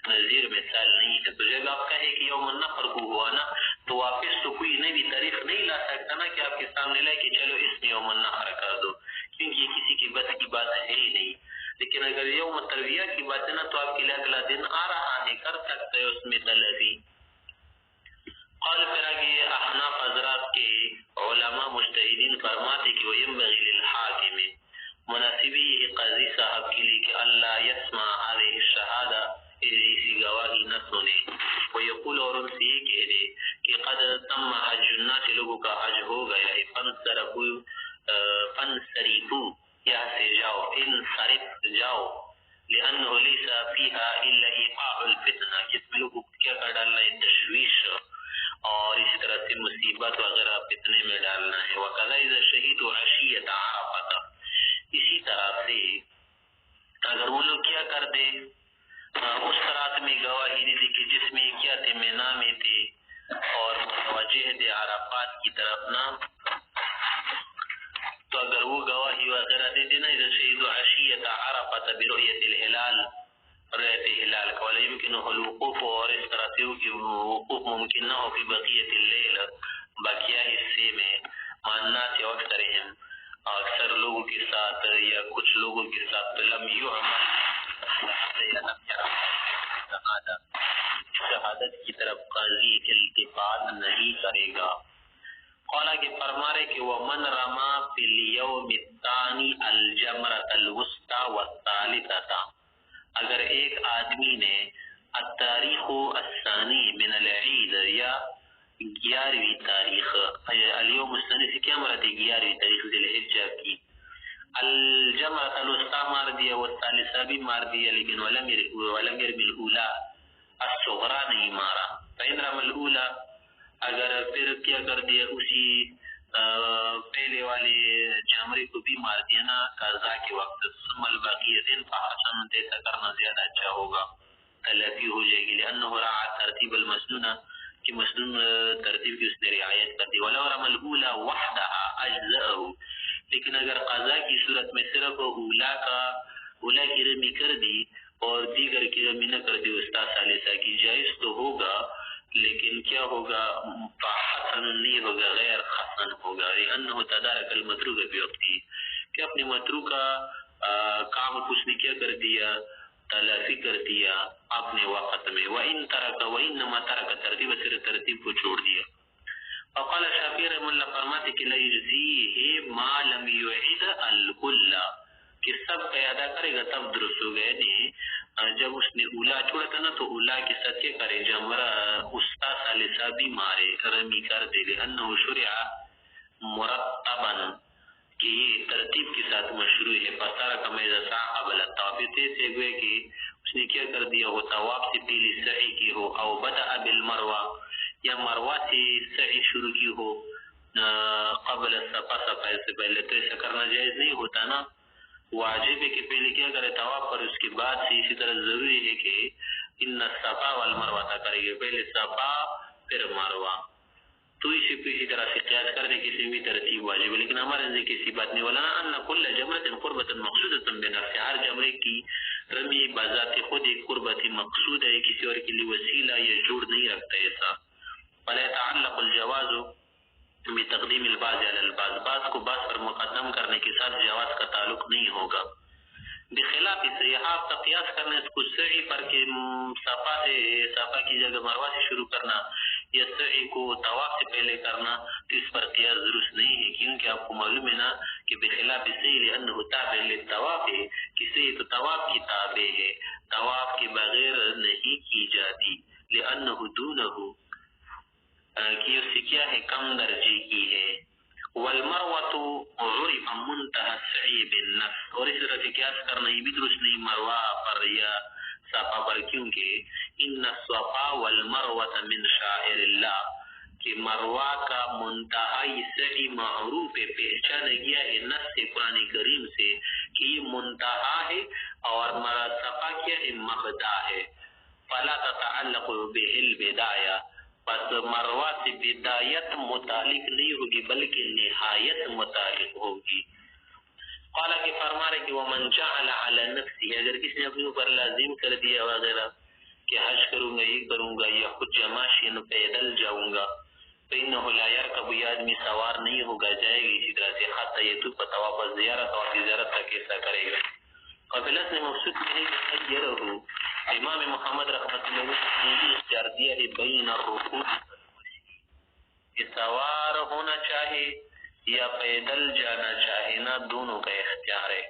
نظیر مثال نہیں ہے. تو جب آپ کہیں کہ یوم النحر کو ہوا نا تو واپس تو کوئی نئی تاریخ نہیں لا سکتا نا کہ آپ کے سامنے لائے کہ چلو اس میں یوم النحر کر دو، کیونکہ یہ کسی کی بس کی بات ہے ہی نہیں. لیکن اگر یوم ترویہ کی بات ہے نا تو آپ کے لیے اگلا دن آ رہا ہے، کر سکتے ہیں اس میں تلبی. قال پھر آگے احناف حضرات کے علماء مجتہدین فرماتے کہ وَيَنبَغِي لِلْحَاكِمِ، مناسبی یہ قاضی صاحب کے لیے کہ اللہ يسمع هذه الشہادہ، اسی گواہی نہ سنے. ويقول اور ان سے یہ کہہ دے کہ قد تم حج الناس، لوگوں کا حج ہو گیا ہے. فانصرفوا، یہاں سے جاؤ، انصرف جاؤ. لأنه ليس فيها إلا إيقاع الفتنة، جس میں لوگوں کو کیا کر ڈالنا ہے، تشویش اور اسی طرح سے مصیبت وغیرہ فتنے میں ڈالنا ہے. وَكَذَا إِذَا الشَّهِيدُ عَشِيَّةَ عَرَفَةَ، اسی طرح سے اگر وہ لوگ کیا کر دے اس رات میں گواہی دے کہ جس میں کیا تھے، مینا میں تھے اور متوجہ تھے عرفات کی طرف نا، تو اگر وہ گواہی وغیرہ دے دینا اذا الشهيد عشية عرفة برؤية الهلال، رؤية الهلال کا ولا يمكنه الوقوف، اور اس طرح سے کہ وقوف ممکن نہ ہو في بقية الليل، باقیہ حصے میں، مع الناس واکثرهم، اکثر لوگوں کے ساتھ یا کچھ لوگوں کے ساتھ. لم يعمل شہادت کی طرف قاضی التفات نہیں کرے گا. قال کہ فرما رہے کہ ومن رما فی اليوم الثانی الجمرۃ الوسطی والثالثۃ، اگر ایک آدمی نے التاریخ الثانی من العید، یا 11ویں تاریخ، اليوم الثانی سے کیا مراد ہے، 11ویں تاریخ ذی الحجہ کی، الجمرۃ الوسطی مار دیا والثالثہ بھی مار دیا، لیکن ولم يرمی الاولی، الصغری نہیں مارا. فإن رمى الاولی، اگر پھر کیا کر دیا اسی پہلے والے جمرے کو بھی مار دیا نا قضا کے وقت، ثم البقیتین فحسن، ایسا کرنا زیادہ اچھا ہوگا، تلافی ہو جائے گی. لأنه راعى ترتیب المسنون، کہ مسنون ترتیب کی اس نے رعایت کر دی. ولو رمى الاولى وحدها اجزأه، لیکن اگر قضا کی صورت میں صرف اولا کی رمی کر دی اور دیگر کی رمی نہ کر دی استاد ثالثہ کی، جائز تو ہوگا لیکن کیا ہوگا، حسن نہیں ہوگا، غیر حسن ہوگا. لأنه تدارک المتروک بوقتی، کہ اپنے متروک کا کام کچھ نے کیا کر دیا، تلافی کر دیا اپنے وقت میں. وإنما ترک ترتیب، صرف ترتیب کو چھوڑ دیا. وقال شافعی رحمہ اللہ فرماتے کہ لا یجزیہ ما لم یعد الکل، کہ سب کا ادا کرے گا تب درست ہو گئے. یعنی جب اس نے اولا چھوڑا تھا نا تو اولا کے ساتھ کیا کرے، جمرہ استا ثالثہ بھی مارے، رمی کر دے. لأنه شرع مرتبا، کہ یہ ترتیب کے ساتھ مشروع ہے. فسارا کما اذا سعى قبل الطواف، سے گوئے کہ اس نے کیا کر دیا ہو، طواف سے پہلے سعی کی ہو، او بدأ بالمروہ، یا مروہ سے سعی شروع کی ہو قبل الصفا، صفا سے پہلے، تو ایسا کرنا جائز نہیں ہوتا نا. واجب ہے کہ پہلے کیا کرے طواف، پر اس کے بعد سے اسی طرح ضروری ہے کہ ان الصفا والمروہ کرے گا، پہلے صفا پھر مروہ. تو اسی طرح سے قیاس کر دے کسی بھی ترتیب واجب ہے. لیکن ہمارے نزدیک کسی بات نہیں. ولا ان كل جمرة قربة مقصودة بنفسها، ہر جمرے کی رمی بذات خود ایک قربت مقصود ہے، کسی اور کے لیے وسیلہ یا جوڑ نہیں رکھتا ایسا. ولا يتعلق الجواز بتقدیم البعض علی البعض، بعض کو بعض پر مقدم کرنے کے ساتھ جواز کا تعلق نہیں ہوگا. بخلاف سے یہاں آپ کا قیاس کرنا اس کو سعی پر کہ صفا کی جگہ مروہ سے شروع کرنا یا سعی کو طواف سے پہلے کرنا، تو اس پر قیاس درست نہیں ہے، کیونکہ آپ کو معلوم ہے نا کہ بخلاف سعی لأنه تابع للطواف ہے، کہ سعی تو طواف کی تابع ہے، طواف کے بغیر نہیں کی جاتی. لأنه دونه، کہ اس سے کیا ہے، کم درجے کی ہے. والمروۃ عرف منتهى السعی بالنفس، اور اس طرح سے قیاس کرنا یہ بھی درست نہیں مروہ پر یا صفا پر، کیونکہ ان الصفا والمروۃ من شعائر اللہ، کہ مروہ کا منتہائی سعی معروف ہے، پہچانا گیا ہے نص قرآن کریم سے کہ یہ منتہا ہے اور مرتفع کیا ہے مبدا ہے. فلا تتعلق به البداية، پس مروہ سے بدایت متعلق نہیں ہوگی بلکہ نہایت متعلق ہوگی. قال کہ فرما رہے کہ ومن جعل على نفسه، اگر کسی نے اپنے اوپر لازم کر دیا وغیرہ کہ حج کروں گا، یہ کروں گا، یا خود جماشی نو پیدل جاؤں گا، فإنه لا يركب، یہ آدمی سوار نہیں ہوگا، جائے گی اسی طرح سے حتی یطوف طواف زیارت، اور زیارت کا کیسا کرے گا. قبلت نے مقصود میں ہے کہ رہو امام محمد رحمۃ اللہ علیہ نے اختیار دیا ہے بین الرکوب، کہ سوار ہونا چاہے یا پیدل جانا چاہے نہ، دونوں کا اختیار ہے.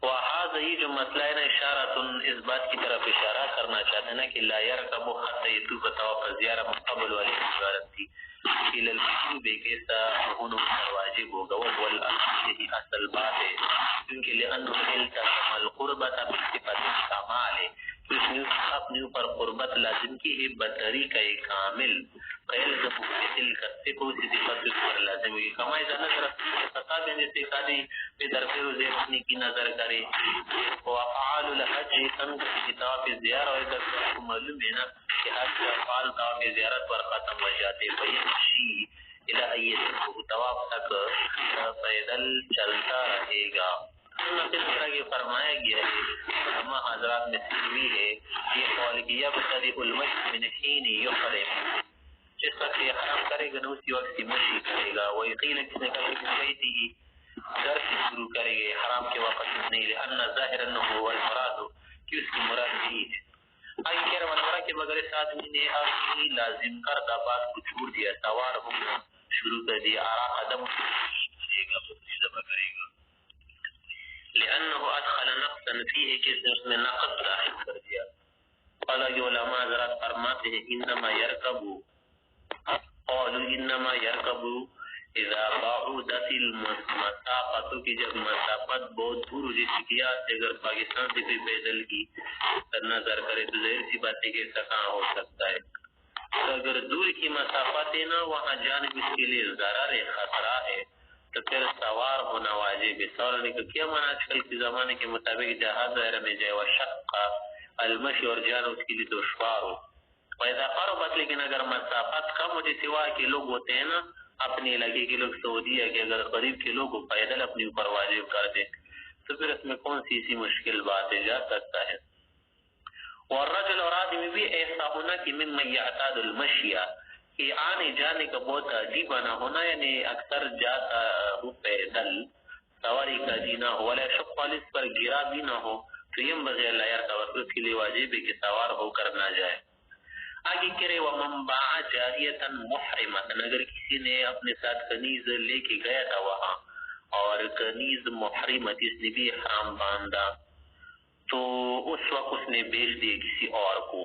وہذا یہ جو مسئلہ ہے نا، اشارۃ اس بات کی طرف اشارہ کرنا چاہتے ہیں نا کہ لا يركب حتى يطوف طواف زیارہ مقبل والی عبارت تھی الى الوجوب، کیسا ہونا واجب ہوگا. وهو الاصل، یہی اصل بات ہے، کیونکہ لانه التزم القربۃ بصفۃ الکمال، اس نے اپنے اوپر قربت لازم کی ہے بطریقہ کامل. فیلزم بتلک صفت پر لازم ہے کما اذا نظر فساد جیسے قاضی پہ درپیرو زیرنی کی نظر کرے. وافعال الحج تنقضي طواف زیارہ، اور اگر کو معلوم ہے نا کہ حج کا افعال طواف زیارت پر ختم ہو جاتے، فیمشی الى ایت طواف تک پیدل چلتا رہے گا. اس طرح کے فرمایا گیا ہے علماء حضرات میں سلوی ہے یہ قول کیا بطریق المشی من حین یحرم، جس وقت احرام کرے گا اسی وقت مشی کرے گا. ویقیل کس نے کہا کہ بیتی ہی در سے شروع کرے گا احرام کے وقت نہیں، لأن ظاہر انه هو المراد، کہ اس کی مراد یہی ہے. آئی کہہ رہا منورہ کے بغیر اس آدمی نے اپنی لازم کردہ بات کو چھوڑ دیا، سوار ہونا شروع کر دیا، آرا قدم کرے گا، ذبح کرے گا، لأنه ادخل نقصا فیہ، کہ اس میں نقص داخل کر دیا. قال علماء حضرات فرماتے ہیں انما یرکبو، قالوا انما یرکبو اذا بعودت المسافت، کی جب مسافت بہت دور ہو جیسے کیا اگر پاکستان سے بھی پیدل کی نظر کرے تو ظاہر سی بات ہے کہ ایسا کہاں ہو سکتا ہے. تو اگر دور کی مسافت ہے نا، وہاں جانے اس کے لیے ضرر ہے، خطرہ ہے، تو پھر سوار ہونا واجب ہے. سوار ہونے کا کیا معنی آج کل کے زمانے کے مطابق جہاز ظاہر میں جائے وشق المشی، اور جانا اس کے لیے دشوار ہو. پیدا قربت، لیکن اگر مسافت کم ہو، جیسے وہاں کے لوگ ہوتے ہیں نا اپنے علاقے کے لوگ، سعودیہ کے اگر قریب کے لوگ پیدل اپنے اوپر واجب کر دے تو پھر اس میں کون سی ایسی مشکل بات ہے، جا سکتا ہے. اور رجل، اور آدمی بھی ایسا ہونا کہ ممن یعتاد المشیہ، کہ آنے جانے کا بہت عادی بنا ہونا، یعنی اکثر جاتا ہو پیدل، سواری کا دینا ہو، ولا شق اس پر گرا بھی نہ ہو، تو ینبغی اللہ یرکب، اس کے لیے واجب ہے کہ سوار ہو کر نہ جائے. آگے کرے ومن باع جاریتا محرمتا، اگر کسی نے اپنے ساتھ کنیز لے کے گیا تھا وہاں، اور کنیز محرمت، اس نے بھی احرام باندھا، تو اس وقت اس نے بیچ دیے کسی اور کو.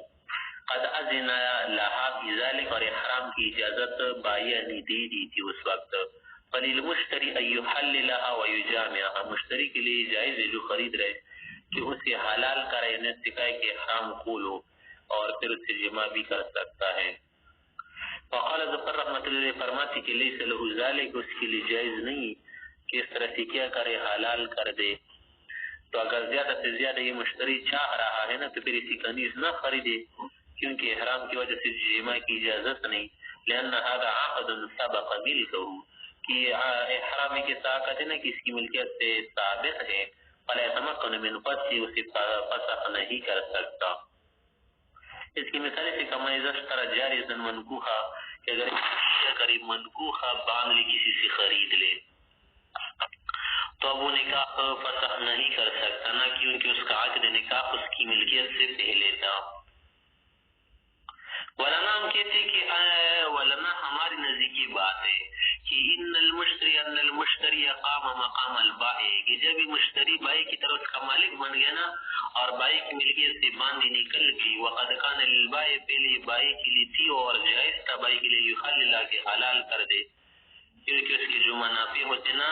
قد اذن لها بذلك، اور احرام کی اجازت بائیہ نے دے دی تھی اس وقت. فللمشتری ان يحللها ويجامعها، مشتری کے لیے جائز ہے جو خرید رہے کہ اسے حلال کرے، انہیں سکھائے کہ احرام کھولو، اور پھر اس سے جمع بھی کر سکتا ہے. وقال ظفر رحمۃ اللہ علیہ فرماتی کہ لیس له ذلك، اس کے لیے جائز نہیں کہ اس طرح سے کیا کرے، حلال کر دے. تو اگر زیادہ سے زیادہ یہ مشتری چاہ رہا ہے نا تو پھر اسی کنیز نہ خریدے، کیونکہ احرام کی وجہ سے جمع کی اجازت نہیں. لأن هذا عقد سبق ملكه، کہ احرام کی طاقت ہے نا کہ اس کی ملکیت سے ثابت ہے، فلا يتمكن من فسخ، اسے فسخ نہیں کر سکتا. اس کی مثال سے کما اشترى جارية منكوحة، کہ اگر منکوحہ باندھ لی کسی سے خرید لے تو اب وہ نکاح فسخ نہیں کر سکتا نا، کیونکہ اس کا عقد نکاح اس کی ملکیت سے پہلے تھا. ولنا ہم کہتے کہ ولنا ہماری نزدیکی بات ہے کہ ان المشتری قام مقام البائع، کہ جب یہ مشتری بائع کی طرف کا مالک بن گیا نا اور بائع کی ملکیت سے باندھی نکل گئی، وقد کان للبائع، پہلے بائع کے لیے تھی اور جائز تھا بائع کے لیے یحلل، کے حلال کر دے، کیونکہ اس کے جو منافع ہوتے نا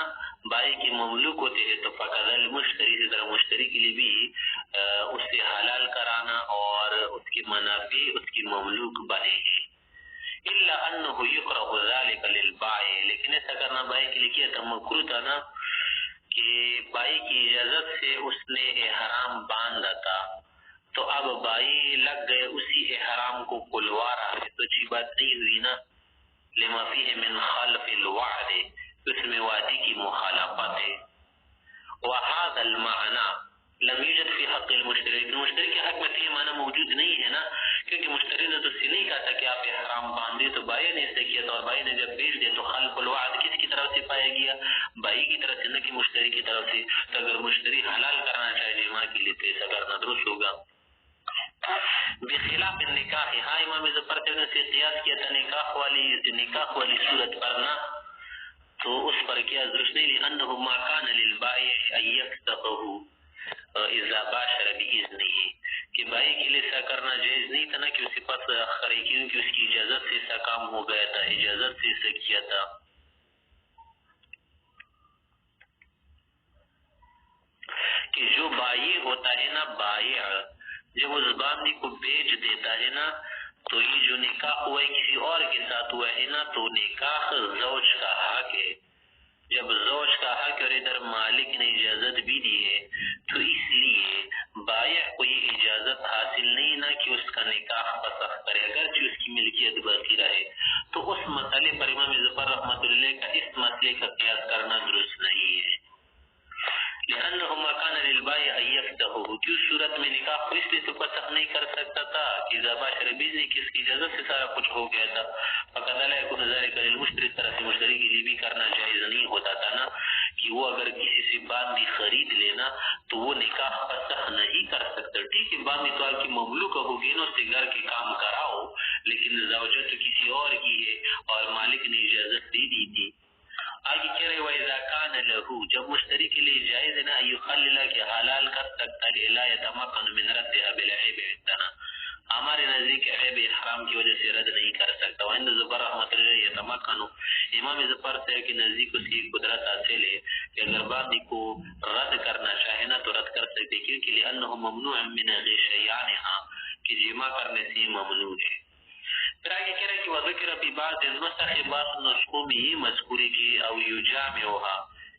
بائع کی مملوک ہوتے ہیں، تو فقط المشتری سے طرح مشتری کے لیے بھی اس سے حلال کرانا اور اس کے منافع اس کی مملوک بنے گی. الا انه يكره ذلك للبائع، لیکن ایسا کرنا بائع کے لیے کیا تھا، مکروہ تھا نا، کہ کہ بائی کی اجازت سے اس نے احرام باندھا تھا تو اب بائی لگ گئے اسی احرام کو کھلوا رہا ہے تو اچھی بات نہیں ہوئی نا. لما فیہ من خالف الوعد، اس میں وعدے کی مخالفت ہے. وهذا المعنى لم يوجد في حق المشتری، مشتری کے حق میں تو یہ معنی موجود نہیں ہے نا، کیونکہ مشتری نے تو اس سے نہیں کہا تھا کہ آپ احرام باندھے تو بائی نے اسے کیا تھا، اور بائی نے جب بیچ دے تو خلف الوعد کس کی طرف سے پایا گیا؟ بائی کی طرف سے، نہ کہ مشتری کی طرف سے. تو اگر مشتری حلال کرنا چاہے جماع کے لیے تو ایسا کرنا درست ہوگا. بخلاف النکاح، ہاں امام ظفر سے قیاس کیا تھا نکاح والی صورت پر نا، تو اس پر کیا درست نہیں. لأنه ما كان للبائع ان يكتبه اذا باشر باذنه، کہ بائی کے لیے ایسا کرنا جائز نہیں تھا نا کہ اس کے پاس خرے، کیونکہ اس کی اجازت سے ایسا کام ہو گیا تھا، اجازت سے ایسا کیا تھا. کہ جو بائی ہوتا ہے نا، بائع جب اس باندھی کو بیچ دیتا ہے نا، تو یہ جو نکاح ہوا ہے کسی اور کے ساتھ ہوا ہے نا، تو نکاح زوج کا حق ہے. جب زوج کا حق اور ادھر مالک نے اجازت بھی دی ہے تو اس لیے بائع کو یہ اجازت حاصل نہیں نا کہ اس کا نکاح فسخ کرے اگرچہ اس کی ملکیت باقی رہے. تو اس مسئلے پر امام ظفر رحمۃ اللہ کا اس مسئلے کا قیاس کرنا درست نہیں ہے. لأنه ما كان للبائع ان يفتحه، کیوں صورت میں نکاح کو اس لیے تو فسخ نہیں کر سکتا تھا کہ اذا باشر باذن کی اس کی اجازت سے سارا کچھ ہو گیا تھا. فقط لا يكون ذلك للمشتری، طرح سے مشتری کے لیے بھی کرنا جائز نہیں ہوتا تھا نا کہ وہ اگر کسی سے باندھی خرید لینا تو وہ نکاح فسخ نہیں کر سکتا. ٹھیک ہے باندھی تو آپ کی مملوکہ ہوگی نا، اس سے گھر کے کام کراؤ، لیکن زوجہ تو کسی اور کی ہے اور مالک نے اجازت دے دی تھی. آگے کہہ رہے وَإِذَا كَانَ لَهُ، جب مشتری کے لیے جائز ہے نا يُخَلِّلَ کہ حلال کر سکتا ہے لا يَتَمَكَّنُ مِنْ رَدِّهَا بِالْعَيْبِ عِنْدَنَا، ہمارے نزدیک عیب احرام کی وجہ سے رد نہیں کر سکتا. وعند ظفر رحمۃ اللہ يتمكن، امام ظفر سے کہ نزدیک اس کی قدرت حاصل ہے کہ اگر باندھی کو رد کرنا چاہے نا تو رد کر سکتے، کیونکہ لأنه ممنوع من غشیانها، کہ جمع کرنے سے ممنوع ہے. پھر آگے کہہ رہے کہ وذکر فی بعض النسخ، بعض نسخوں میں یہ مذکور ہے کہ او یجامعها،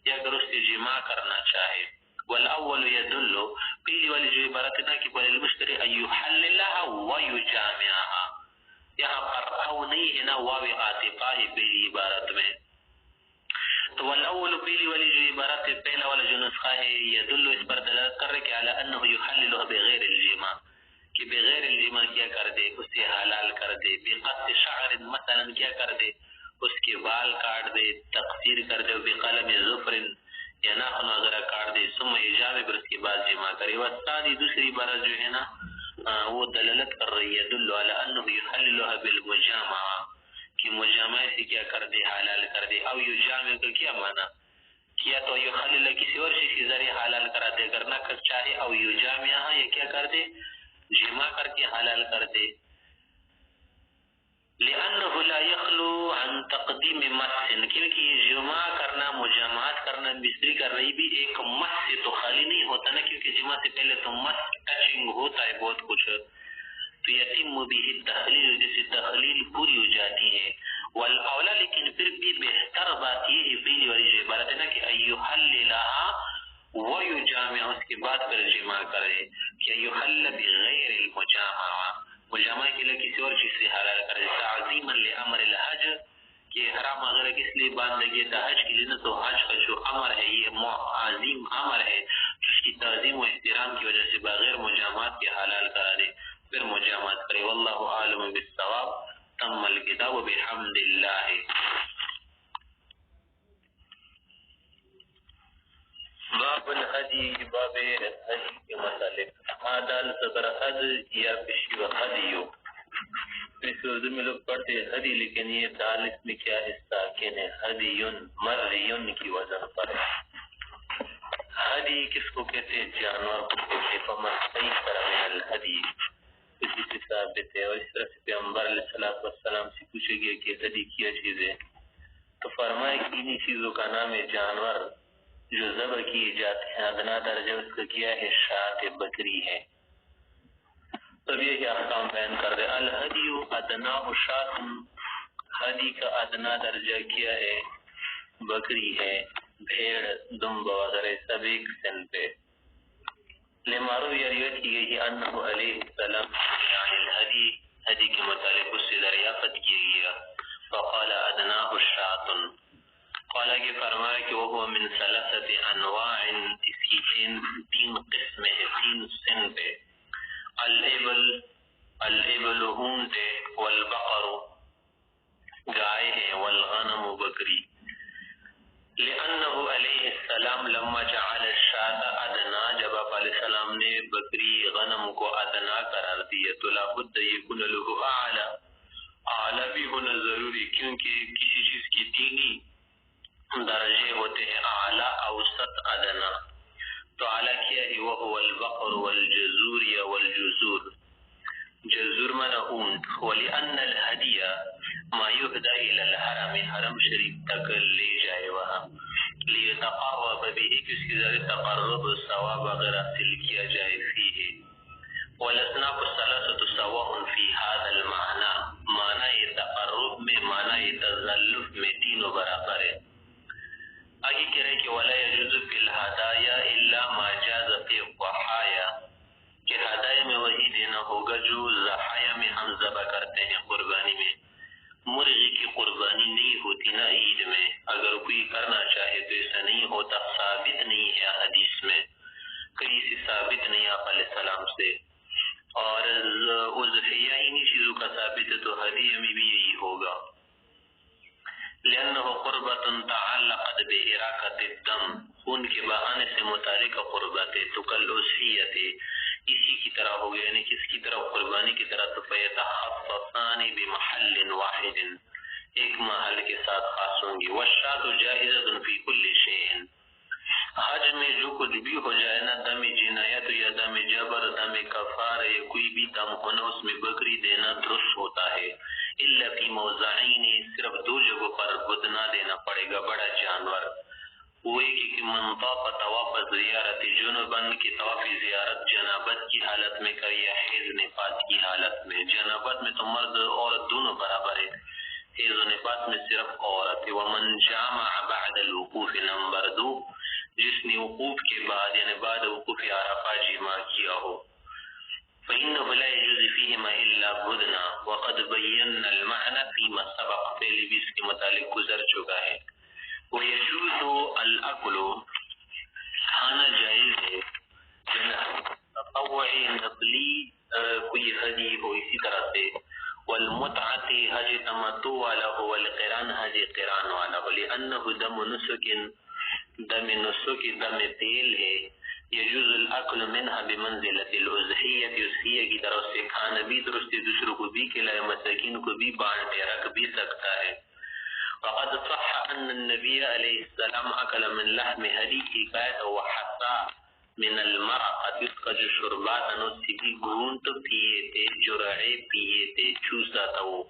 یا اگر اس سے جماع کرنا چاہے. والاول يدل، پہلی والی جو عبارت ہے نا کہ بل المشتری ان يحللها ويجامعها، یہاں پر او نہیں ہے نا واو عاطفہ ہے پہلی عبارت میں. تو والاول پہلی والی جو عبارت ہے، پہلا والا جو نسخہ ہے، يدل اس پر دلالت کر رہے کہ علی انه يحللها بغیر الجماع، کہ بغیر الجماع کیا کر دے، اس سے حلال کر دے. بقص شعر، مثلا کیا کر دے، اس کے بال کاٹ دے، تقصیر کر دے. بقلم ظفر، یا ناخن وغیرہ کاٹ دے. ثم یجامع، پھر اس کے بعد جماع کرے. والثانی، دوسری عبارت جو ہے نا وہ دلالت کر رہی ہے دل علی انه يحللها بالمجامعہ، کہ مجامعہ سے کیا کر دے، حلال کر دے. او یجامع کا کیا معنی کیا تو یحلل کسی اور چیز کے ذریعے حلال کرا دے، اگر نہ کر چاہے او یجامعها، یہ کیا کر دے، جمع کر کے حلال کر دے. لأنه لا يخلو عن تقدیم مس، کیونکہ یہ جمع کرنا، مجامعات کرنا، مصری کرنا یہ بھی ایک مس سے تو خالی نہیں ہوتا نا، کیونکہ جمع سے پہلے تو مس ٹچنگ ہوتا ہے بہت کچھ. تو یتم به التخلیل، جیسے تخلیل پوری ہو جاتی ہے. والاولا، لیکن پھر بھی بہتر بات یہ ہے پہلی والی جو عبارت ہے نا کہ ایحللها ویجامع، اس کے بعد پھر جمع کرے، کہ یحل بغیر المجامعہ، مجامعہ کے لیے کسی اور چیز سے حلال کرے. تعظیما لامر الحج، کہ حرام وغیرہ کس لیے باندھ لگے تھا، حج کے لیے نا، تو حج کا جو امر ہے یہ عظیم امر ہے، اس کی تعظیم و احترام کی وجہ سے بغیر مجامعات کے حلال کرا دے، پھر مجامعات کرے. واللہ عالم بالصواب. تم الکتاب بحمد اللہ. باب الحدی، باب حدی کے مسئلے. عادل صدر حد یا پشی و حدیو، اس اردو میں لوگ پڑھتے ہیں حدی، لیکن یہ دال اس میں کیا ہے، ساکن ہے. حدیون، مریون کی وزن پر ہے. حدی کس کو کہتے ہیں، جانور کو کہتے ہیں. فمستیس طرح من الحدی، اسی سے ثابت ہے. اور اس طرح سے پیغمبر علیہ السلام سے پوچھے گیا کہ حدی کیا چیز ہے، تو فرمائے کہ انہی چیزوں کا نام ہے جانور جو ذبح کیے جاتے ہیں. ادنا درجہ اس کا کیا ہے، شاۃ، بکری ہے. تب یہ احکام بیان کر رہے. الحدی ادنا شاۃ، حدی کا ادنا درجہ کیا ہے، بکری ہے. بھیڑ، دمب وغیرہ سب ایک سن پہ. لمارو یہ روایت کی گئی ہے انہو علیہ السلام یعنی الہدی ہدی کے متعلق اس سے دریافت کی گیا. فقال ادناہ الشاطن، قال کہ فرمایا کہ وہ من ثلاثت انواع، اس کی تین قسمیں ہیں، تین سن پہ. الابل اونٹ ہے، والبقر گائے ہے، والغنم بکری. لأنه علیہ السلام لما جعل الشاة ادنا، جب آپ علیہ السلام نے بکری غنم کو ادنا قرار دیا تو لابد یکون له اعلی، اعلی بھی ہونا ضروری، کیونکہ کسی چیز کی تینی درجے ہوتے ہیں، اعلی، اوسط، ادنا. تو اعلی کیا ہے؟ وهو البقر والجزور یا والجزور. جزور من اونٹ. ولأن الهدی ما یهدى الى الحرم، حرم شریف تک لے جائے وہاں، لیتقرب به، کسی ذریعے تقرب ثواب اگر حاصل کیا جائے فیہ. والاصناف الثلاثة سواء في هذا المعنى، معنی تقرب میں، معنی تزلف میں تینوں برابر ہے. آگے کہہ رہے کہ ولا يجوز في الهدايا الا ما جاز في الضحايا، کہ ہدایہ میں وہی دینا ہوگا جو ضحایا میں ہم ذبح کرتے ہیں، قربانی میں. مرغی کی قربانی نہیں ہوتی نا عید میں، اگر کوئی کرنا چاہے تو ایسا نہیں ہوتا، ثابت نہیں ہے حدیث میں، کہیں سے ثابت نہیں آپ علیہ السلام سے. اور اضحیہ انہی چیزوں کا ثابت ہے تو ہدیہ میں بھی یہی ہوگا. لأنه قربت تعلقت بإراقة الدم، خون کے بہانے سے متعلق قربت ہے. تو کل اضحیت اسی کی طرح ہو گیا، یعنی کس کی طرح؟ قربانی کی طرح. تو فیتخصصان بمحل واحد، ایک محل کے ساتھ خاص ہوں گی. والشاة جائزة في كل شيء، حج میں جو کچھ بھی ہو جائے نا، دم جنایت یا دم جبر، دم کفار یا کوئی بھی دم ہونا، اس میں بکری دینا درست ہوتا ہے. الا فی موضعین، صرف دو جگہوں پر بدنا دینا پڑے گا، بڑا جانور. وہ ایک کہ من طاف طواف زیارت جنبن، کی طواف زیارت جنابت کی حالت میں کرے یا حیض نفاس کی حالت میں. جنابت میں تو مرد عورت دونوں برابر ہے، حیض و نفاس میں صرف عورت ہے. ومن جامع بعد الوقوف، نمبر 2، جس نے وقوف کے بعد یعنی بعد وقوف عرفہ جماع کیا ہو. فإنه لا يجوز فيهما إلا بدنا، وقد بينا المعنى فيما سبق، پہلے بھی اس کے متعلق گزر چکا ہے. ويجوز الأكل، کھانا جائز ہے، تطوعی نقلی کوئی حدی ہو اسی طرح سے، والمتعتی حج تمتع والا ہو، والقران حج قران والا ہو. لأنه دم نسک، دم نسک دم تیل ہے. یجوز الاکل منها بمنزلة الاضحیہ، اضحیہ کی طرف سے کھانا بھی درست، دوسروں کو بھی کھلائے، مساکین کو بھی بانٹے رکھ بھی سکتا ہے. وقد صح ان النبی علیہ السلام اکل من لحم ہدی، حکایت وحسا من المرقۃ، اس کا جو شربات ان اس بھی گھونٹ پیے تھے، جرعے پیے تھے، چوسا تھا وہ.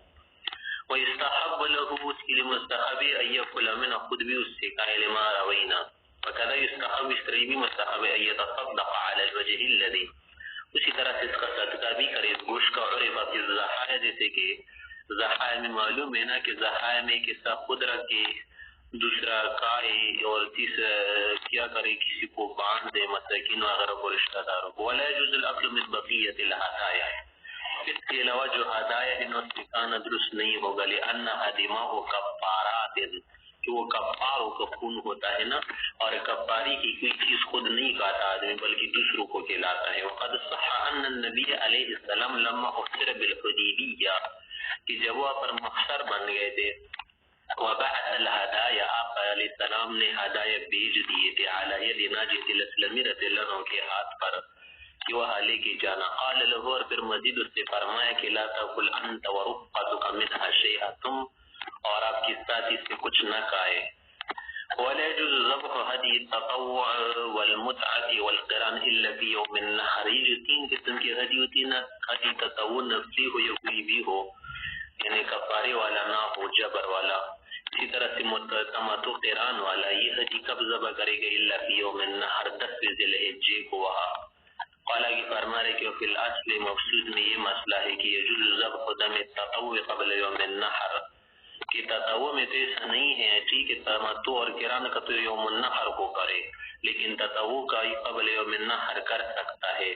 ويستحب له، اس کے لیے مستحب ہے، ان یاکل من، خود بھی اس سے کھائے، لما روینا. وكذا يستحب، اس طرح بھی مستحب ہے، ان يتصدق على الوجه الذي، اسی طرح سے اس کا صدقہ بھی کرے گوشت کا. عرف فی الضحایا، جیسے کہ ضحایا میں معلوم ہے نا کہ ضحایا میں ایک حصہ خود رکھے، دوسرا کھائے، اور تیسرا کیا کرے، کسی کو بانٹ دے، مساکین وغیرہ کو، رشتہ داروں کو. ولا يجوز الاكل من بقیۃ الهدايا، اس کے علاوہ جو ہدایہ ان سے کھانا درست نہیں ہوگا. لأنها دماء کفارات، کہ وہ کفاروں کا خون ہوتا ہے نا، اور کفاری کی کوئی چیز خود نہیں کھاتا آدمی بلکہ دوسروں کو کھلاتا ہے. وقد صح ان النبی علیہ السلام لما اخبر بالحدیبیہ، کہ جب وہ پر محشر بن گئے تھے، وبعث الہدایا، آپ علیہ السلام نے ہدایہ بھیج دیے تھے، علی ید ناجیۃ الاسلامی رضی اللہ عنہ کے ہاتھ پر، کہ وہ لے کے جانا. قال له، اور پھر مزید اس سے فرمایا کہ لا تاکل انت ورفقتک منها شیئا، تم اور آپ کی ساتھی سے کچھ نہ کھائے. ولا يجوز ذبح هدي التطوع والمتعة والقران الا في يوم النحر. یہ جو تین قسم کی ہدی ہوتی نا، ہدی تطوع نفلی ہو یا کوئی بھی ہو، یعنی کفارے والا نہ ہو، جبر والا. اسی طرح سے تمتع قران والا، یہ ہدی کب ذبح کرے گا؟ الا في يوم النحر، 10 ذی الحجہ کو. وہاں قال کی فرما رہے کہ فی الاصل مقصود میں یہ مسئلہ ہے کہ یجوز ذبح دم التطوع قبل یوم النحر، کہ تطوع میں تو ایسا نہیں ہے، ٹھیک ہے تمتع اور قران کا تو یوم النحر کو کرے، لیکن تطوع کا قبل یوم النحر کر سکتا ہے،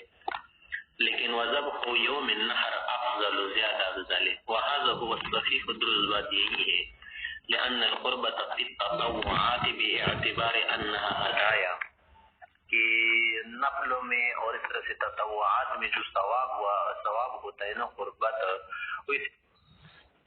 لیکن وذبح یوم النحر افضل زیادہ افضل ہے، وهذا هو الصحیح، درست بات یہی ہے، لأن القربة في التطوعات باعتبار انها ہدایا، کہ نفلوں میں اور اس طرح سے تطوعات میں جو ثواب ہوتا ہے نا قربت، اس